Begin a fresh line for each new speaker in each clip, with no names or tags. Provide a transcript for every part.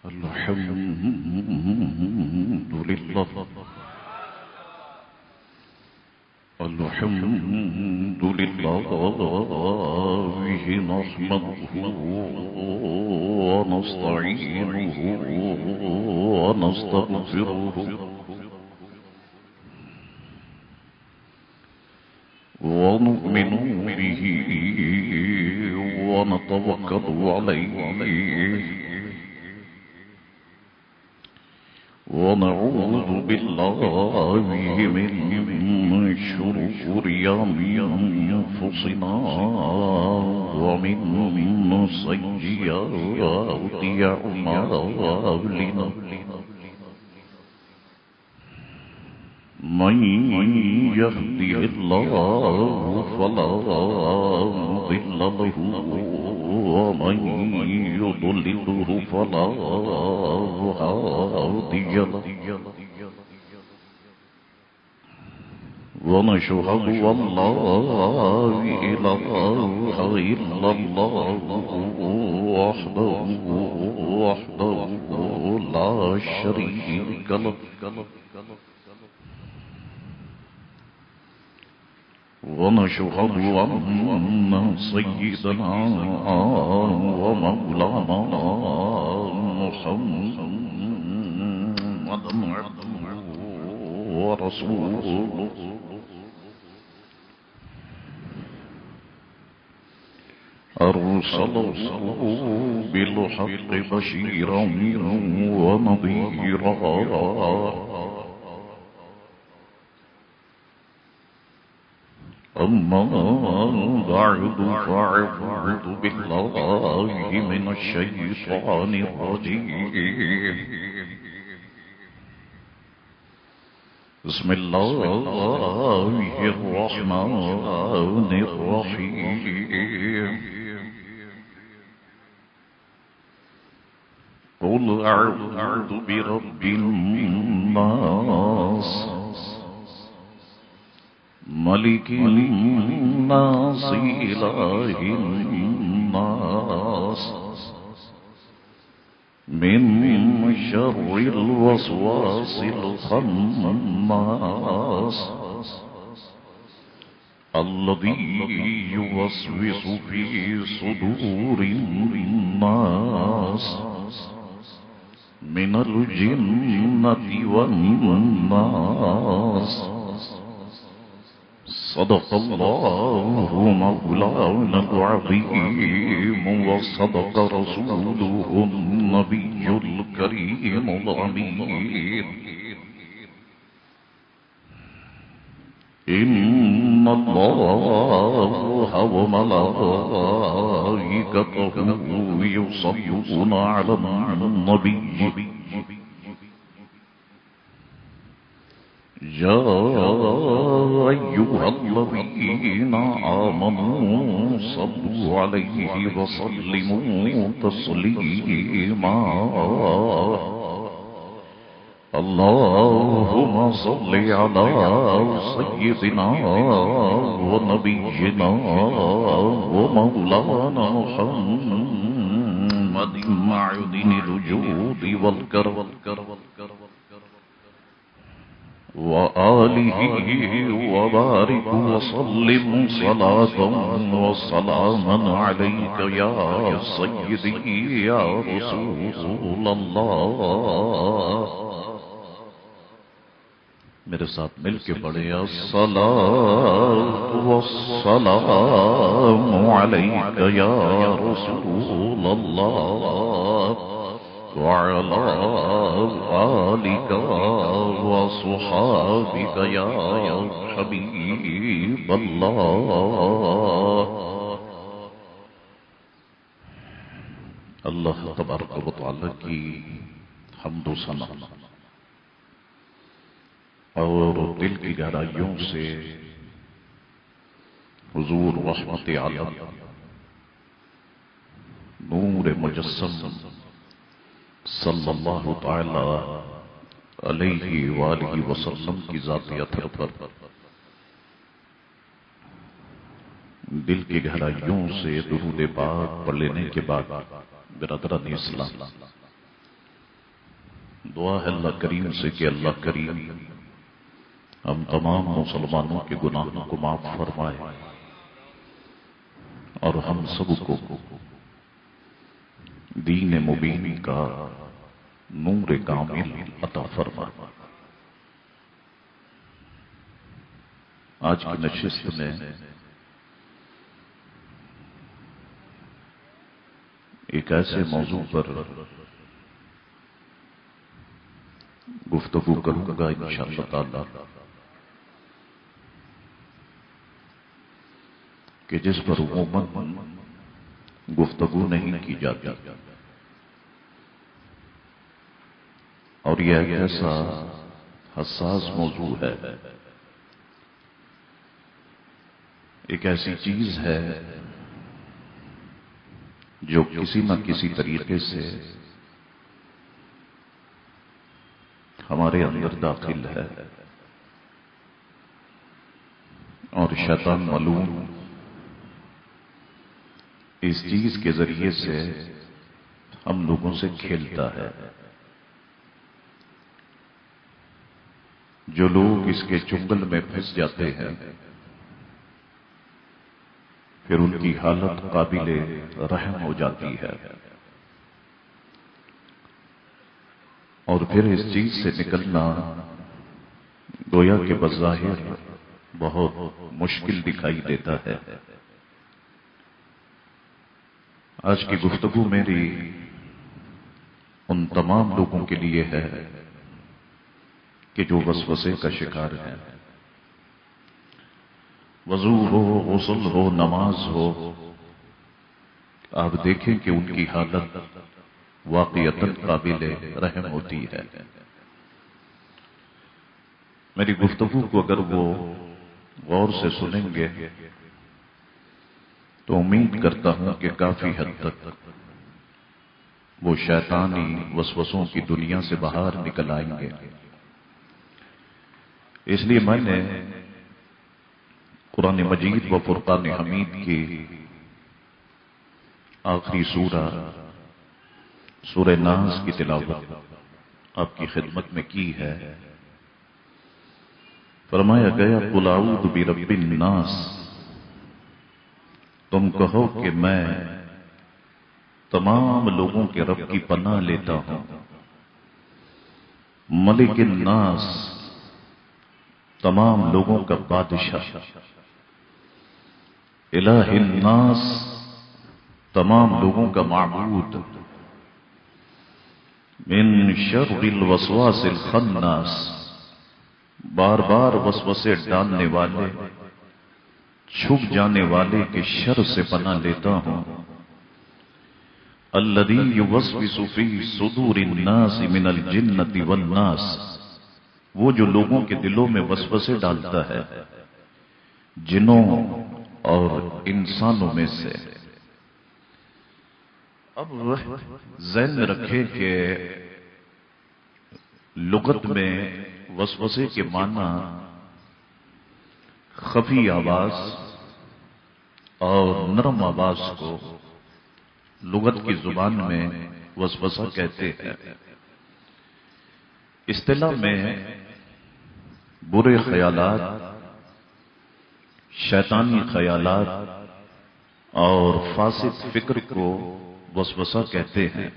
الحمد لله الحمد لله نحمده ونستعينه ونستغفره ونؤمن به ونتوكل عليه ونعوذ بالله من شرور أنفسنا ومن سيئات أعمالنا من يهده الله فلا مضل له ومن يضلله فلا هادي له ونشهد أن لا إله إلا الله وحده لا شريك له ونشهد أن سيدنا ومولانا محمدا عبده ورسوله أرسله بالحق بشيرا ونذيرا أما بعد فأعوذ بالله من الشيطان الرجيم بسم الله الرحمن الرحيم قل أعوذ برب الناس ملك الناس إله الناس من شر الوسواس الخناس الذي يوسوس في صدور الناس من الجنة والناس صدق الله مولانا العظيم وصدق رسوله النبي الكريم الأمين إن الله وملائكته يصلون على النبي يا أيها الذين آمنوا صلوا عليه وسلموا تسليما اللهم صل على سيدنا ونبينا ومولانا محمد معدن الوجود والكرم وآله وبارك وسلم صلاة وسلاما عليك يا سيدي يا رسول الله میرے ساتھ مل کے پڑھے الصلاة والسلام عليك يا رسول الله وعلى آلك وصحابك يا حبيب الله اللہ تبارک و تعالی کی حمد و ثنا اور دل کی گہرائیوں سے حضور رحمت عالم نور مجسم صلی اللہ تعالی علیہ وآلہ وسلم کی ذاتی اثر پر دل کی گہرائیوں سے درود پاک پڑھ لینے کے بعد برادران اسلام دعا ہے اللہ کریم سے کہ اللہ کریم ہم تمام مسلمانوں کے گناہوں کو معاف فرمائے اور ہم سب کو دین مبین کا نور کامل عطا فرمائے۔ آج کی نشست میں ایک ایسے موضوع پر گفتگو کروں گا انشاءاللہ تعالی کہ جس پر عموماً گفتگو نہیں کی جاتی، اور یہ ایک ایسا حساس موضوع ہے، ایک ایسی چیز ہے جو کسی نہ کسی طریقے سے ہمارے اندر داخل ہے، اور شیطان ملعون اس چیز کے ذریعے سے ہم لوگوں سے کھیلتا ہے۔ جو لوگ اس کے چنگل میں پھنس جاتے ہیں پھر ان کی حالت قابل رحم ہو جاتی ہے، اور پھر اس چیز سے نکلنا گویا کہ بظاہر بہت مشکل دکھائی دیتا ہے۔ آج کی گفتگو میری ان تمام لوگوں کے لیے ہے کہ جو وسوسے کا شکار ہیں، وضو ہو، غسل ہو، نماز ہو، آپ دیکھیں کہ ان کی حالت واقعتاً قابل رحم ہوتی ہے۔ میری گفتگو کو اگر وہ غور سے سنیں گے تو امید کرتا ہوں کہ کافی حد تک وہ شیطانی وسوسوں کی دنیا سے باہر نکل آئیں گے۔ اس لیے میں نے قرآن مجید و فرقان حمید کی آخری سورہ ناس کی تلاوت آپ کی خدمت میں کی ہے۔ فرمایا گیا قل اعوذ برب الناس، تم کہو کہ میں تمام لوگوں کے رب کی پناہ لیتا ہوں۔ ملک الناس، تمام لوگوں کا بادشاہ۔ الہ الناس، تمام لوگوں کا معبود۔ من شر الوسواس الخناس، بار بار وسوسے ڈالنے والے، چھپ جانے والے کے شر سے پناہ لیتا ہوں۔ الذی یوسوس فی صدور الناس من الجنۃ والناس، وہ جو لوگوں کے دلوں میں وسوسے ڈالتا ہے جنوں اور انسانوں میں سے۔ اب ذہن میں رکھیں کہ لغت میں وسوسے کے معنی خفی آواز اور نرم آواز کو لغت کی زبان میں وسوسہ کہتے ہیں۔ اصطلاح میں برے خیالات، شیطانی خیالات اور فاسد فکر کو وسوسہ کہتے ہیں۔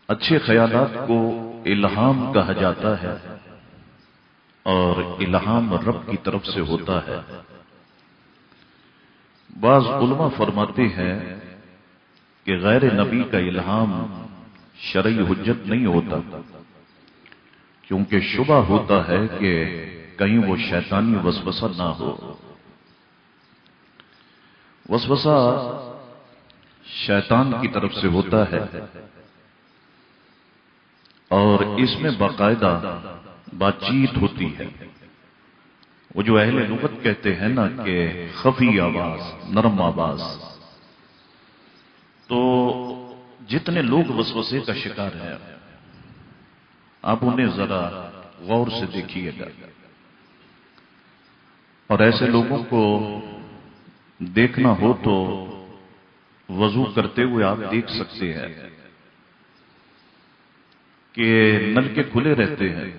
اچھے خیالات کو الہام کہا جاتا ہے، اور الہام رب کی طرف سے ہوتا ہے۔ بعض علماء فرماتے ہیں کہ غیر نبی کا الہام شرعی حجت نہیں ہوتا، کیونکہ شبہ ہوتا ہے کہ کہیں وہ شیطانی وسوسہ نہ ہو۔ وسوسہ شیطان کی طرف سے ہوتا ہے، اور اس میں باقاعدہ بات چیت ہوتی ہے۔ وہ جو اہل لغت کہتے ہیں نا کہ خفی آواز، نرم آواز، تو جتنے لوگ وسوسے کا شکار ہیں آپ انہیں ذرا غور سے دیکھیے گا، اور ایسے لوگوں کو دیکھنا ہو تو وضو کرتے ہوئے آپ دیکھ سکتے ہیں کہ نلکے کھلے رہتے ہیں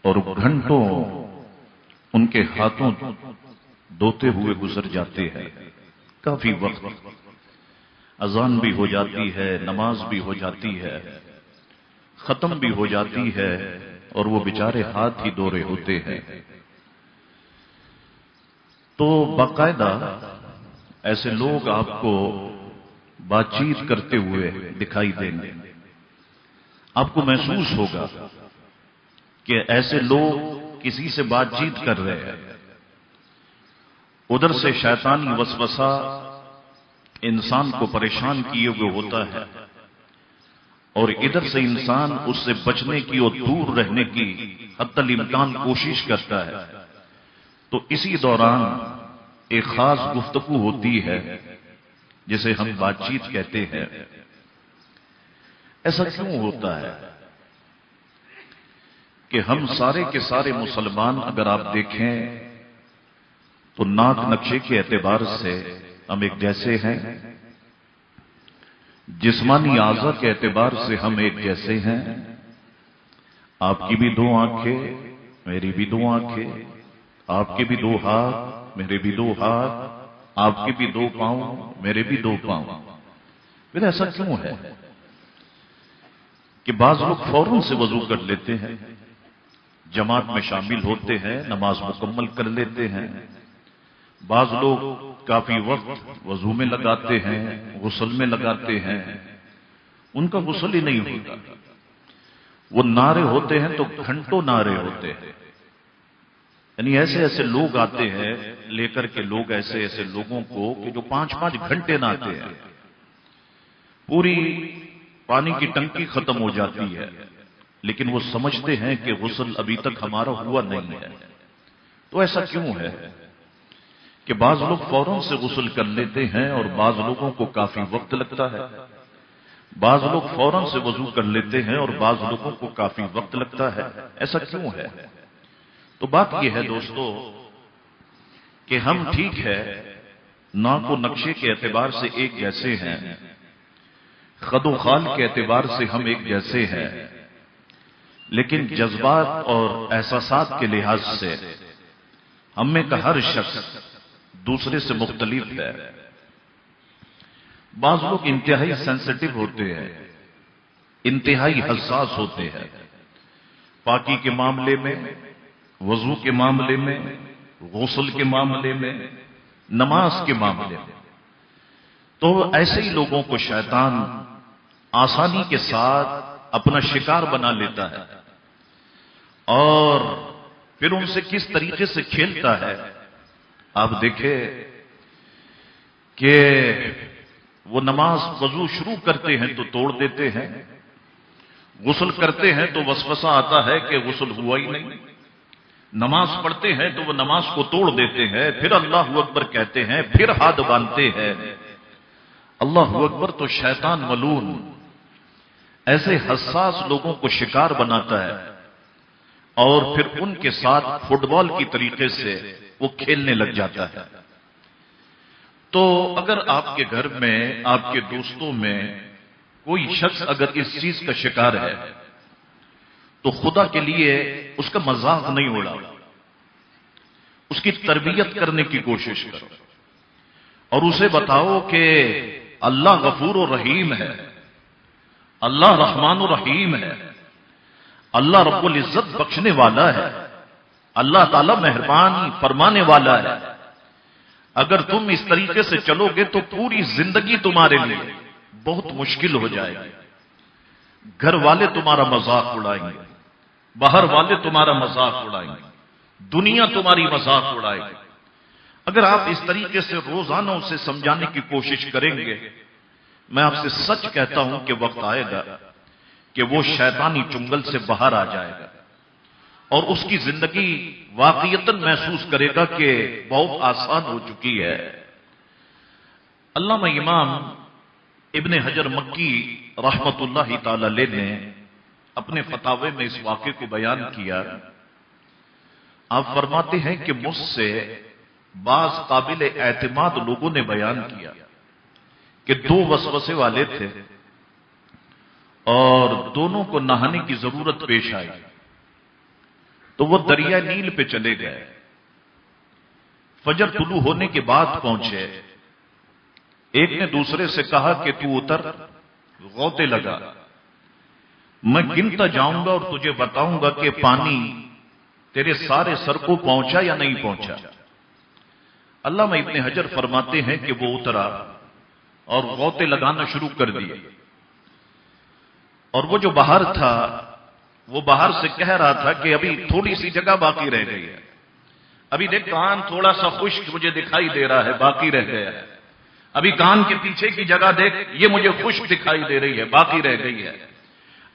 اور گھنٹوں ان کے ہاتھوں دھوتے ہوئے گزر جاتے ہیں، کافی وقت، اذان بھی ہو جاتی ہے، نماز بھی ہو جاتی ہے، ختم بھی ہو جاتی ہے، اور وہ بیچارے ہاتھ ہی دھو رہے ہوتے ہیں۔ تو باقاعدہ ایسے لوگ آپ کو بات چیت کرتے ہوئے دکھائی دیں گے، آپ کو محسوس ہوگا کہ ایسے لوگ کسی سے بات چیت کر رہے ہیں، ادھر سے شیطانی وسوسہ انسان کو پریشان کیے ہوئے ہوتا ہے، اور ادھر سے انسان اس سے بچنے کی اور دور رہنے کی حتی الامکان کوشش کرتا ہے۔ تو اسی دوران ایک خاص گفتگو ہوتی ہے جسے ہم بات چیت کہتے ہیں۔ ایسا کیوں ہوتا ہے کہ ہم سارے کے سارے مسلمان اگر آپ دیکھیں تو ناک نقشے کے اعتبار سے ہم ایک جیسے ہیں، جسمانی اعضاء کے اعتبار سے ہم ایک جیسے ہیں۔ آپ کی بھی دو آنکھیں، میری بھی دو آنکھیں، آپ کے بھی دو ہاتھ، میرے بھی دو ہاتھ، آپ کے بھی دو پاؤں، میرے بھی دو پاؤں۔ پھر ایسا کیوں ہے کہ بعض لوگ فوراً سے وضو کر لیتے ہیں، جماعت میں شامل ہوتے ہیں، نماز مکمل کر لیتے ہیں، بعض لوگ کافی وقت وضو میں لگاتے ہیں، غسل میں لگاتے ہیں، ان کا غسل ہی نہیں ہوتا، وہ نعرے ہوتے ہیں تو گھنٹوں نعرے ہوتے ہیں۔ یعنی ایسے ایسے لوگ آتے ہیں لے کر کے لوگ ایسے ایسے لوگوں کو کہ جو 5-5 گھنٹے نہاتے ہیں، پوری پانی کی ٹنکی ختم ہو جاتی ہے، لیکن وہ سمجھتے ہیں کہ غسل ابھی تک ہمارا ہوا نہیں ہے۔ تو ایسا کیوں ہے کہ بعض لوگ فوراً سے غسل کر لیتے ہیں اور بعض لوگوں کو کافی وقت لگتا ہے، بعض لوگ فوراً سے وضو کر لیتے ہیں اور بعض لوگوں کو کافی وقت لگتا ہے؟ ایسا کیوں ہے؟ تو بات یہ ہے دوستو کہ ہم ٹھیک ہے ناک و نقشے کے اعتبار سے ایک جیسے ہیں، خد و خال کے اعتبار سے ہم ایک جیسے ہیں، لیکن جذبات اور احساسات کے لحاظ سے ہم میں کا ہر شخص دوسرے سے مختلف ہے۔ بعض لوگ انتہائی سینسٹیو ہوتے ہیں، انتہائی حساس ہوتے ہیں، پاکی کے معاملے میں، وضو کے معاملے میں، غسل کے معاملے میں، نماز کے معاملے میں۔ تو ایسے ہی لوگوں کو شیطان آسانی کے ساتھ اپنا شکار بنا لیتا ہے، اور پھر ان سے کس طریقے سے کھیلتا ہے آپ دیکھیں کہ وہ نماز وضو شروع کرتے ہیں تو توڑ دیتے ہیں، غسل کرتے ہیں تو وسوسہ آتا ہے کہ غسل ہوا ہی نہیں، نماز پڑھتے ہیں تو وہ نماز کو توڑ دیتے ہیں، پھر اللہ اکبر کہتے ہیں، پھر ہاتھ باندھتے ہیں۔ اللہ اکبر! تو شیطان ملعون ایسے حساس لوگوں کو شکار بناتا ہے اور پھر ان کے ساتھ فٹ بال کی طریقے سے وہ کھیلنے لگ جاتا ہے۔ تو اگر آپ کے گھر میں، آپ کے دوستوں میں کوئی شخص اگر اس چیز کا شکار ہے تو خدا کے لیے اس کا مذاق نہیں اڑا، اس کی تربیت کرنے کی کوشش کرو اور اسے بتاؤ کہ اللہ غفور و رحیم ہے، اللہ رحمان و رحیم ہے، اللہ رب العزت بخشنے والا ہے، اللہ تعالی مہربان فرمانے والا ہے۔ اگر تم اس طریقے سے چلو گے تو پوری زندگی تمہارے لیے بہت مشکل ہو جائے گی۔ گھر والے تمہارا مذاق اڑائیں گے، باہر والے تمہارا مذاق اڑائیں گے، دنیا تمہاری مذاق اڑائے گی۔ اگر آپ اس طریقے سے روزانہ اسے سمجھانے کی کوشش کریں گے، میں آپ سے سچ کہتا ہوں کہ وقت آئے گا کہ وہ شیطانی چنگل سے باہر آ جائے گا اور اس کی زندگی واقعتاً محسوس کرے گا کہ بہت آسان ہو چکی ہے۔ علامہ امام ابن حجر مکی رحمت اللہ تعالی علیہ نے اپنے فتاوے میں اس واقعے کو بیان کیا۔ آپ فرماتے ہیں کہ مجھ سے بعض قابل اعتماد لوگوں نے بیان کیا کہ 2 وسوسے والے تھے، اور دونوں کو نہانے کی ضرورت پیش آئی تو وہ دریا نیل پہ چلے گئے. فجر طلوع ہونے کے بعد پہنچے. ایک نے دوسرے سے کہا کہ تو اتر غوطے لگا، میں گنتا جاؤں گا اور تجھے بتاؤں گا کہ پانی تیرے سارے سر کو پہنچا یا نہیں پہنچا. علامہ ابن حجر فرماتے ہیں کہ وہ اترا اور غوطے لگانا شروع کر دیے. اور وہ جو باہر تھا وہ باہر سے کہہ رہا تھا کہ ابھی تھوڑی سی جگہ باقی رہ گئی ہے، ابھی دیکھ کان تھوڑا سا خشک مجھے دکھائی دے رہا ہے، باقی رہ گیا ہے. ابھی کان کے پیچھے کی جگہ دیکھ، یہ مجھے خشک دکھائی دے رہی ہے، باقی رہ گئی ہے.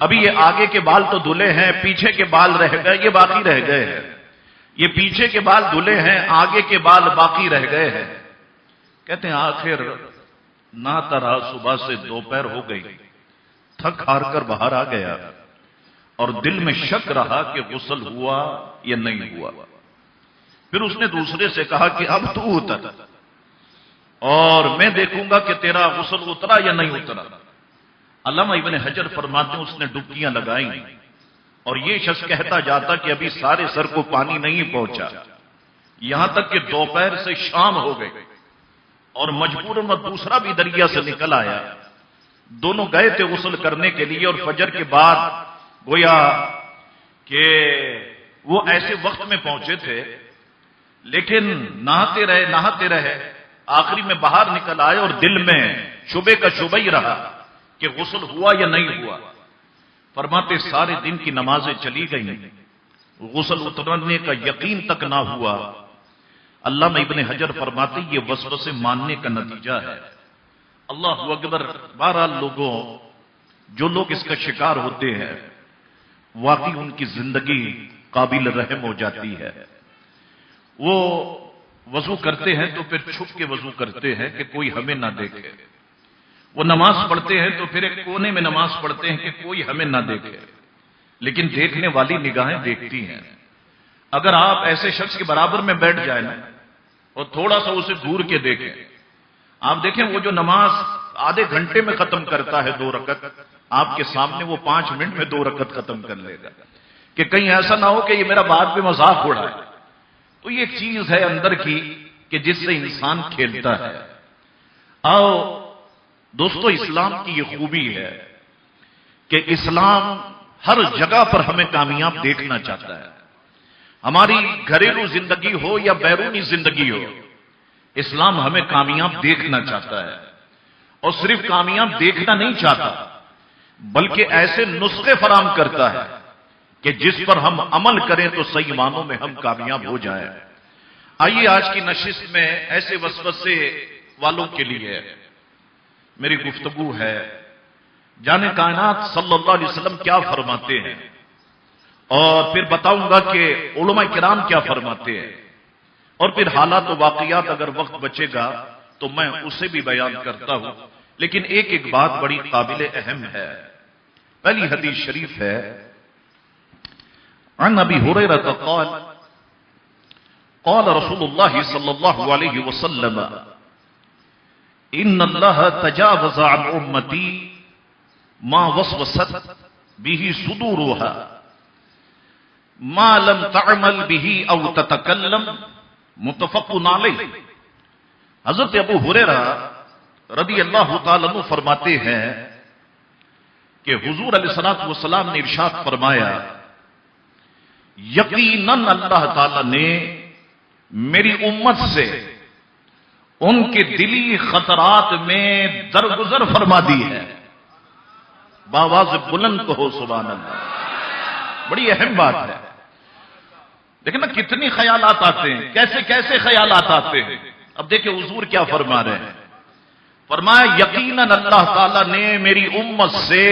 ابھی یہ آگے کے بال تو دھلے ہیں، پیچھے کے بال رہ گئے، یہ باقی رہ گئے ہیں. یہ پیچھے کے بال دھلے ہیں، آگے کے بال باقی رہ گئے ہیں. کہتے ہیں آخر نہاتا رہا، صبح سے دوپہر ہو گئی، تھک ہار کر باہر آ گیا اور دل میں شک رہا کہ غسل ہوا یا نہیں ہوا. پھر اس نے دوسرے سے کہا کہ اب تو اتر اور میں دیکھوں گا کہ تیرا غسل اترا یا نہیں اترا. علامہ ابن حجر فرماتے ہیں اس نے ڈبکیاں لگائیں اور یہ شخص کہتا جاتا کہ ابھی سارے سر کو پانی نہیں پہنچا، یہاں تک کہ دوپہر سے شام ہو گئی اور مجبوراً دوسرا بھی دریا سے نکل آیا. دونوں گئے تھے غسل کرنے کے لیے اور فجر کے بعد گویا کہ وہ ایسے وقت میں پہنچے تھے، لیکن نہاتے رہے آخری میں باہر نکل آئے اور دل میں شبے کا شبہ ہی رہا کہ غسل ہوا یا نہیں ہوا. فرماتے سارے دن کی نمازیں چلی گئیں، غسل اترنے کا یقین تک نہ ہوا. علامہ ابن حجر فرماتے یہ وسوسے ماننے کا نتیجہ ہے. اللہ اکبر. بہرحال جو لوگ اس کا شکار ہوتے ہیں واقعی ان کی زندگی قابل رحم ہو جاتی ہے. وہ وضو کرتے ہیں تو پھر چھپ کے وضو کرتے ہیں کہ کوئی ہمیں نہ دیکھے. وہ نماز پڑھتے ہیں تو پھر ایک کونے میں نماز پڑھتے ہیں کہ کوئی ہمیں نہ دیکھے، لیکن دیکھنے والی نگاہیں دیکھتی ہیں. اگر آپ ایسے شخص کے برابر میں بیٹھ جائیں نا اور تھوڑا سا اسے دور کے دیکھیں، آپ دیکھیں وہ جو نماز آدھے گھنٹے میں ختم کرتا ہے 2 رکعت، آپ کے سامنے وہ 5 منٹ میں 2 رکعت ختم کر لے گا کہ کہیں ایسا نہ ہو کہ یہ میرا بعد میں مذاق اڑائے. تو یہ ایک چیز ہے اندر کی کہ جس سے انسان کھیلتا ہے. آؤ دوستو، اسلام کی یہ خوبی ہے کہ اسلام ہر جگہ پر ہمیں کامیاب دیکھنا چاہتا ہے. ہماری گھریلو زندگی ہو یا بیرونی زندگی ہو، اسلام ہمیں کامیاب دیکھنا چاہتا ہے. اور صرف کامیاب دیکھنا نہیں چاہتا بلکہ ایسے نسخے فراہم کرتا ہے کہ جس پر ہم عمل کریں تو صحیح معنوں میں ہم کامیاب ہو جائیں. آئیے آج کی نشست میں ایسے وسوسے والوں کے لیے میری گفتگو ہے. جان کائنات صلی اللہ علیہ وسلم کیا فرماتے ہیں اور پھر بتاؤں گا کہ علماء کرام کیا فرماتے ہیں، اور پھر حالات و واقعات اگر وقت بچے گا تو میں اسے بھی بیان کرتا ہوں. لیکن ایک بات بڑی قابل اہم ہے. پہلی حدیث شریف ہے عن ابی ہریرہ قال قال رسول اللہ صلی اللہ علیہ وسلم ان اللہ تجاوز عن امتی ما وسوست به صدورها ما لم تعمل به او تتکلم. متفق علیہ. حضرت ابو ہریرہ رضی اللہ تعالیٰ عنہ فرماتے ہیں کہ حضور علیہ الصلوۃ والسلام نے ارشاد فرمایا یقیناً اللہ تعالیٰ نے میری امت سے ان کے دلی خطرات میں درگزر فرما دی ہے. بآواز بلند کہو سبحان اللہ. بڑی اہم بات ہے. لیکن کتنی خیالات آتے ہیں، کیسے کیسے خیالات آتے ہیں. اب دیکھیں حضور کیا فرما رہے ہیں. فرمایا یقیناً اللہ تعالیٰ نے میری امت سے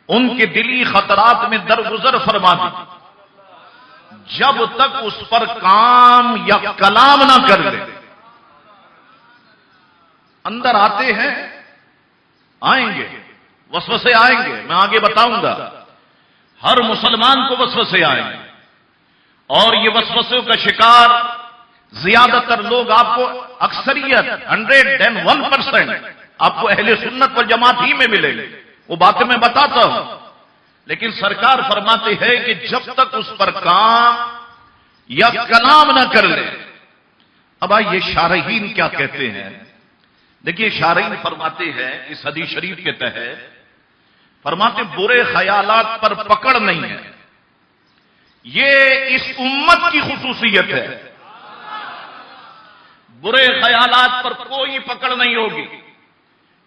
ان کے دلی خطرات میں درگزر فرما دی جب تک اس پر کام یا کلام نہ کر لے. اندر آتے ہیں، آئیں گے وسوسے، آئیں گے. میں آگے بتاؤں گا ہر مسلمان کو وسوسے آئیں گے اور یہ وسوسوں کا شکار زیادہ تر لوگ آپ کو اکثریت 101% آپ کو اہل سنت والجماعت ہی میں ملے گی. وہ باتیں میں بتاتا ہوں، لیکن سرکار فرماتے ہیں کہ جب تک اس پر کام یا کلام نہ کر لے۔ اب آئیے شارحین کیا کہتے ہیں، دیکھیے شارحین فرماتے ہیں اس حدیث شریف کے تحت، فرماتے برے خیالات پر پکڑ نہیں ہے، یہ اس امت کی خصوصیت ہے۔ برے خیالات پر کوئی پکڑ نہیں ہوگی،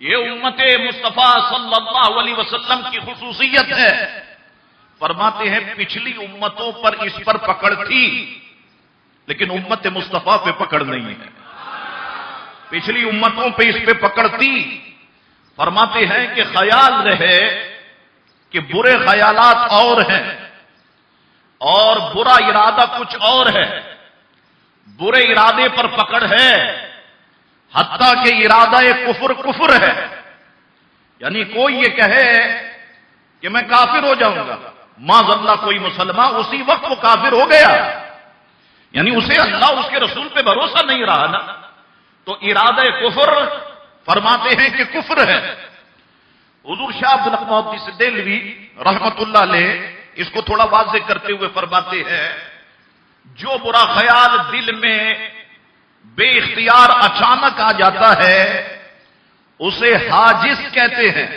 یہ امت مصطفیٰ صلی اللہ علیہ وسلم کی خصوصیت ہے۔ فرماتے ہیں پچھلی امتوں پر اس پر پکڑ تھی، لیکن امت مصطفیٰ پہ پکڑ نہیں ہے۔ پچھلی امتوں پہ اس پہ پکڑ تھی۔ فرماتے ہیں کہ خیال رہے کہ برے خیالات اور ہیں اور برا ارادہ کچھ اور ہے، برے ارادے پر پکڑ ہے، حتیٰ کہ ارادہ کفر کفر ہے، یعنی کوئی یہ کہے کہ میں کافر ہو جاؤں گا، معاذ اللہ کوئی مسلمان اسی وقت وہ کافر ہو گیا، یعنی اسے اللہ اس کے رسول پہ بھروسہ نہیں رہا نا، تو ارادہ کفر فرماتے ہیں کہ کفر ہے۔ حضور شاہ عبد الحق محدث دہلوی رحمت اللہ علیہ اس کو تھوڑا واضح کرتے ہوئے فرماتے ہیں جو برا خیال دل میں بے اختیار اچانک آ جاتا ہے اسے حاجز کہتے ہیں۔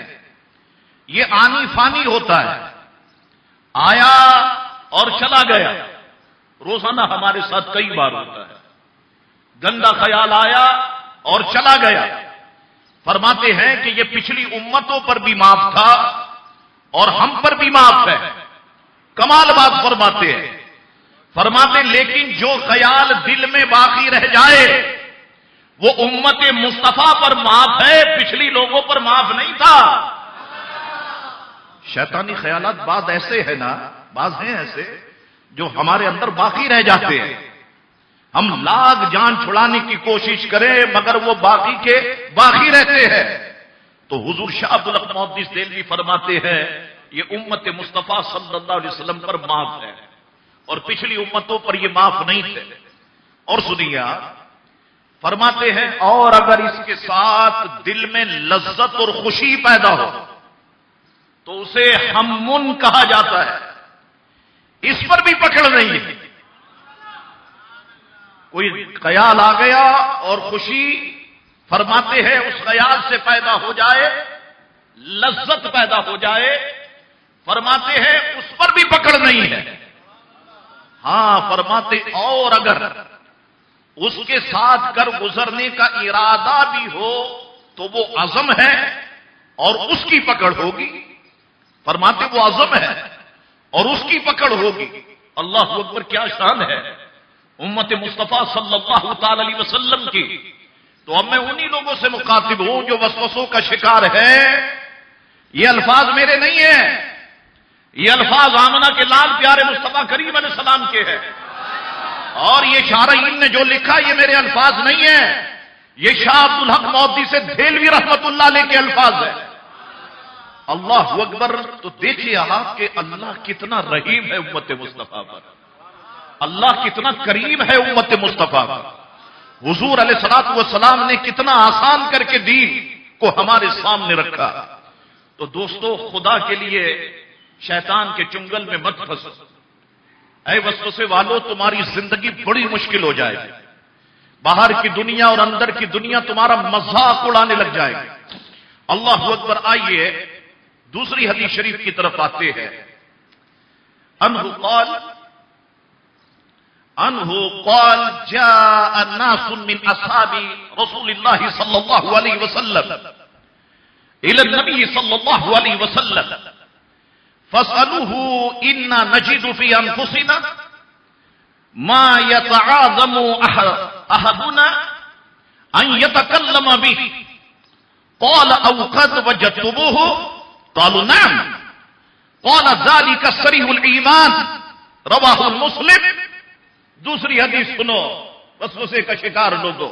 یہ آنی فانی ہوتا ہے، آیا اور چلا گیا، روزانہ ہمارے ساتھ کئی بار ہوتا ہے، گندا خیال آیا اور چلا گیا۔ فرماتے ہیں کہ یہ پچھلی امتوں پر بھی معاف تھا اور ہم پر بھی معاف ہے۔ کمال بات فرماتے ہیں، فرماتے لیکن جو خیال دل میں باقی رہ جائے وہ امت مصطفیٰ پر معاف ہے، پچھلی لوگوں پر معاف نہیں تھا۔ شیطانی خیالات بعض ایسے ہیں نا، بعض ہیں ایسے جو ہمارے اندر باقی رہ جاتے ہیں، ہم لاکھ جان چھڑانے کی کوشش کریں مگر وہ باقی کے باقی رہتے ہیں۔ تو حضور شاہ عبد الحق محدث دہلوی فرماتے ہیں یہ امت مصطفیٰ صلی اللہ علیہ وسلم پر معاف ہے اور پچھلی امتوں پر یہ معاف نہیں تھے۔ اور سنیے، فرماتے ہیں اور اگر اس کے ساتھ دل میں لذت اور خوشی پیدا ہو تو اسے ہمن کہا جاتا ہے، اس پر بھی پکڑ نہیں ہے۔ کوئی خیال آ گیا اور خوشی، فرماتے ہیں اس خیال سے پیدا ہو جائے، لذت پیدا ہو جائے، فرماتے ہیں اس پر بھی پکڑ نہیں ہے۔ ہاں فرماتے اور اگر اس کے ساتھ کر گزرنے کا ارادہ بھی ہو تو وہ عزم ہے اور اس کی پکڑ ہوگی۔ فرماتے وہ عزم ہے اور اس کی پکڑ ہوگی۔ اللہ اکبر، کیا شان ہے امت مصطفیٰ صلی اللہ تعالی علیہ وسلم کی۔ تو اب میں انہی لوگوں سے مخاطب ہوں جو وسوسوں کا شکار ہے۔ یہ الفاظ میرے نہیں ہیں، یہ الفاظ آمنہ کے لال پیارے مصطفیٰ کریم علیہ السلام کے ہیں، اور یہ شارحین نے جو لکھا یہ میرے الفاظ نہیں ہیں، یہ شاہ عبد الحق محدث دہلوی رحمت اللہ علیہ کے الفاظ ہیں۔ اللہ اکبر۔ تو دیکھیے آپ کہ اللہ کتنا رحیم ہے امت مصطفیٰ پر، اللہ کتنا کریم ہے امت مصطفیٰ پر، حضور علیہ الصلوۃ والسلام نے کتنا آسان کر کے دین کو ہمارے سامنے رکھا۔ تو دوستو خدا کے لیے شیطان کے چنگل میں مت پھنسو، اے وسوسے والو، تمہاری زندگی بڑی مشکل ہو جائے گی، باہر کی دنیا اور اندر کی دنیا تمہارا مذاق اڑانے لگ جائے گی۔ اللہ اکبر۔ آئیے دوسری حدیث شریف کی طرف آتے ہیں۔ عنہ قال جاء الناس من اصحاب رسول الله صلى الله عليه وسلم الى النبي صلى الله عليه وسلم فاسألوه إنا نجد في أنفسنا ما يتعاظم أحدنا أن يتكلم به قال أو قد وجدتموه قالوا نعم قال ذلك صريح الإيمان رواه مسلم۔ دوسری حدیث سنو، وسوسے کا شکار لوگوں۔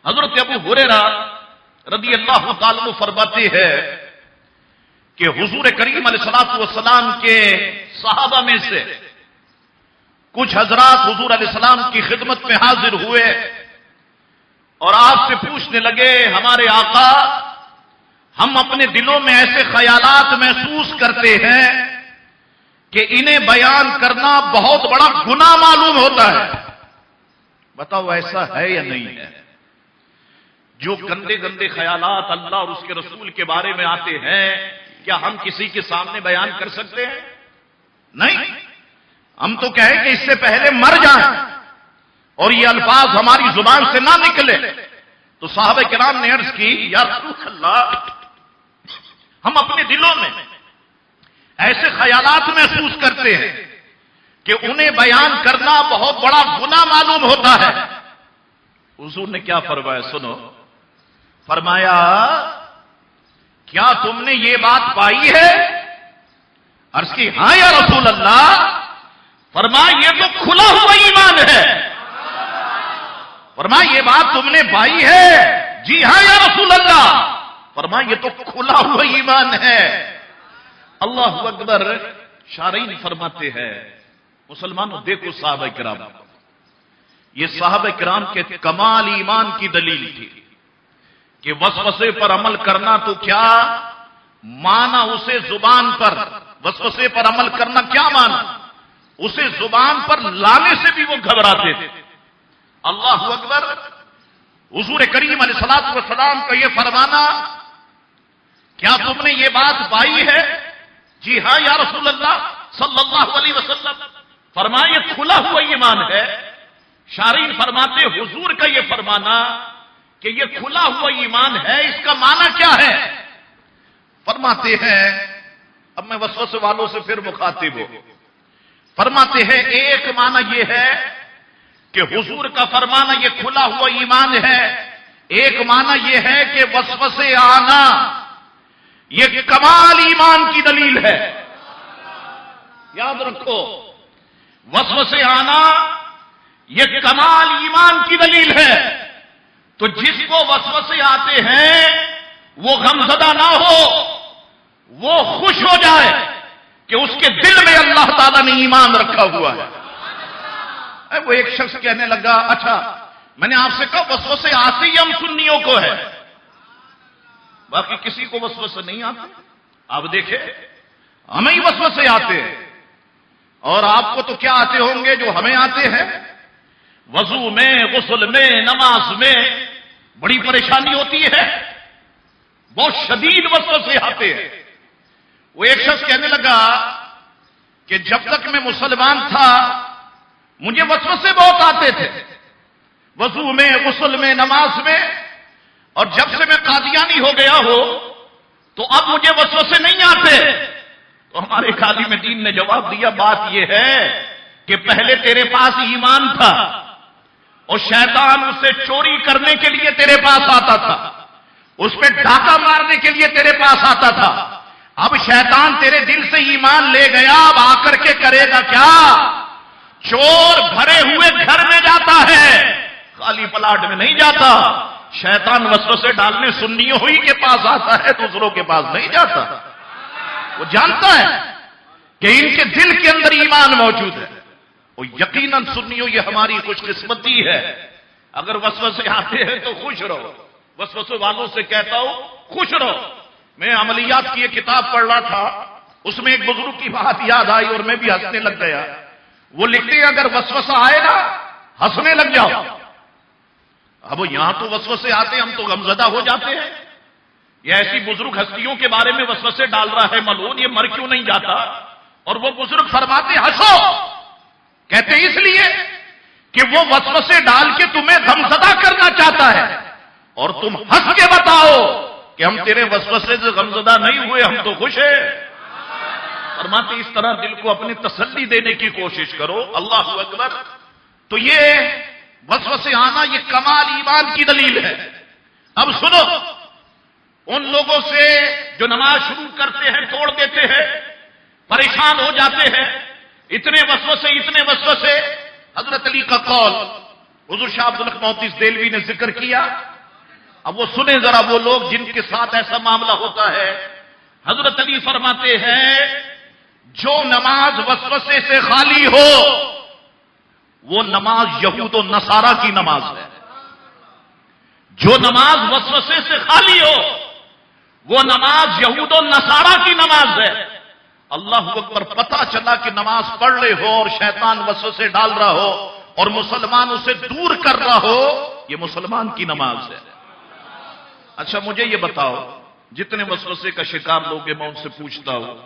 حضرت ابو ہریرہ رضی اللہ تعالی عنہ فرماتے ہیں کہ حضور کریم علیہ الصلوۃ والسلام کے صحابہ میں سے کچھ حضرات حضور علیہ السلام کی خدمت میں حاضر ہوئے اور آپ سے پوچھنے لگے، ہمارے آقا ہم اپنے دلوں میں ایسے خیالات محسوس کرتے ہیں کہ انہیں بیان کرنا بہت بڑا گناہ معلوم ہوتا ہے. بتاؤ ایسا ہے یا نہیں ہے؟ جو گندے گندے خیالات اللہ اور اس کے رسول کے بارے میں آتے ہیں، کیا ہم کسی کے سامنے بیان کر سکتے ہیں؟ نہیں. ہم تو کہیں کہ اس سے پہلے مر جائیں اور یہ الفاظ ہماری زبان سے نہ نکلے. تو صحابہ کرام نے عرض کی، یا رسول اللہ، ہم اپنے دلوں میں ایسے خیالات محسوس کرتے ہیں کہ انہیں بیان کرنا بہت بڑا گناہ معلوم ہوتا ہے. حضور نے کیا فرمایا؟ سنو. فرمایا، کیا تم نے یہ بات پائی ہے؟ عرض کی، ہاں یا رسول اللہ. فرمایا، یہ تو کھلا ہوا ایمان ہے. فرمایا، یہ بات تم نے پائی ہے؟ جی ہاں یا رسول اللہ. فرمایا، یہ تو کھلا ہوا ایمان ہے. اللہ اکبر. شارعین فرماتے ہیں، مسلمانوں دیکھو صحابہ کرام، یہ صحابہ کرام کے کمال ایمان کی دلیل تھی کہ وسوسے پر عمل کرنا تو کیا مانا، اسے زبان پر وسوسے پر عمل کرنا کیا مانا، اسے زبان پر لانے سے بھی وہ گھبراتے تھے. اللہ اکبر. حضور کریم علیہ الصلوۃ والسلام کا یہ فرمانا، کیا تم نے یہ بات پائی ہے؟ جی ہاں یا رسول اللہ صلی اللہ علیہ وسلم. فرمایا، یہ کھلا ہوا ایمان ہے. شارعین فرماتے، حضور کا یہ فرمانا کہ یہ کھلا ہوا ایمان ہے، اس کا معنی کیا ہے؟ فرماتے ہیں، اب میں وسوسے والوں سے پھر مخاطب ہوں. فرماتے ہیں، ایک معنی یہ ہے کہ حضور کا فرمانا یہ کھلا ہوا ایمان ہے. ایک معنی یہ ہے کہ وسوسے آنا یہ کمال ایمان کی دلیل ہے. یاد رکھو، وسوسے آنا یہ کمال ایمان کی دلیل ہے. تو جس کو وسوسے آتے ہیں وہ غمزدہ نہ ہو، وہ خوش ہو جائے کہ اس کے دل میں اللہ تعالیٰ نے ایمان رکھا ہوا ہے. وہ ایک شخص کہنے لگا، اچھا میں نے آپ سے کہا وسوسے آتے ہی ہم سنیوں کو ہے، باقی کسی کو وسوسے نہیں آتے. آپ دیکھیں، ہمیں ہی وسوسے آتے ہیں، اور آپ کو تو کیا آتے ہوں گے جو ہمیں آتے ہیں. وضو میں، غسل میں، نماز میں بڑی پریشانی ہوتی ہے، بہت شدید وسوسے آتے ہیں. وہ ایک شخص کہنے لگا کہ جب تک میں مسلمان تھا مجھے وسوسے بہت آتے تھے، وضو میں، غسل میں، نماز میں، اور جب سے میں قادیانی ہو گیا ہوں تو اب مجھے وسوسے نہیں آتے. تو ہمارے عالم دین نے جواب دیا، بات یہ ہے کہ پہلے تیرے پاس ایمان تھا اور شیطان اسے چوری کرنے کے لیے تیرے پاس آتا تھا، اس پہ ڈاکہ مارنے کے لیے تیرے پاس آتا تھا. اب شیطان تیرے دل سے ایمان لے گیا، اب آ کر کے کرے گا کیا؟ چور بھرے ہوئے گھر میں جاتا ہے، خالی پلاٹ میں نہیں جاتا. شیطان وسوسے ڈالنے سنیوں ہی کے پاس آتا ہے، دوسروں کے پاس نہیں جاتا. وہ جانتا ہے کہ ان کے دل کے اندر ایمان موجود ہے. وہ یقیناً سنیوں یہ ہماری خوش قسمتی ہے. اگر وسوسے آتے ہیں تو خوش رہو. وسوسے والوں سے کہتا ہوں خوش رہو. میں عملیات کی ایک کتاب پڑھ رہا تھا، اس میں ایک بزرگ کی بات یاد آئی اور میں بھی ہنسنے لگ گیا. وہ لکھتے ہیں اگر وسوسہ آئے نا ہنسنے لگ جاؤ. اب یہاں تو وسوسے آتے ہم تو غمزدہ ہو جاتے ہیں. یہ ایسی بزرگ ہستیوں کے بارے میں وسوسے ڈال رہا ہے ملعون، یہ مر کیوں نہیں جاتا؟ اور وہ بزرگ فرماتے ہنسو، کہتے اس لیے کہ وہ وسوسے ڈال کے تمہیں غمزدہ کرنا چاہتا ہے، اور تم ہنس کے بتاؤ کہ ہم تیرے وسوسے سے غمزدہ نہیں ہوئے، ہم تو خوش ہیں. فرماتے اس طرح دل کو اپنی تسلی دینے کی کوشش کرو. اللہ اکبر. تو یہ وسوسے آنا یہ کمال ایمان کی دلیل ہے. اب سنو، ان لوگوں سے جو نماز شروع کرتے ہیں توڑ دیتے ہیں، پریشان ہو جاتے ہیں، اتنے وسوسے. حضرت علی کا قول حضور شاہ عبد الحق محدث دہلوی نے ذکر کیا. اب وہ سنیں ذرا وہ لوگ جن کے ساتھ ایسا معاملہ ہوتا ہے. حضرت علی فرماتے ہیں جو نماز وسوسے سے خالی ہو وہ نماز یہود و نصارہ کی نماز ہے. جو نماز وسوسے سے خالی ہو وہ نماز یہود و نصارہ کی نماز ہے۔ اللہ اکبر، پتہ چلا کہ نماز پڑھ رہے ہو اور شیطان وسوسے ڈال رہا ہو اور مسلمان اسے دور کر رہا ہو، یہ مسلمان کی نماز ہے۔ اچھا مجھے یہ بتاؤ، جتنے وسوسے کا شکار لوگ ہیں میں ان سے پوچھتا ہوں،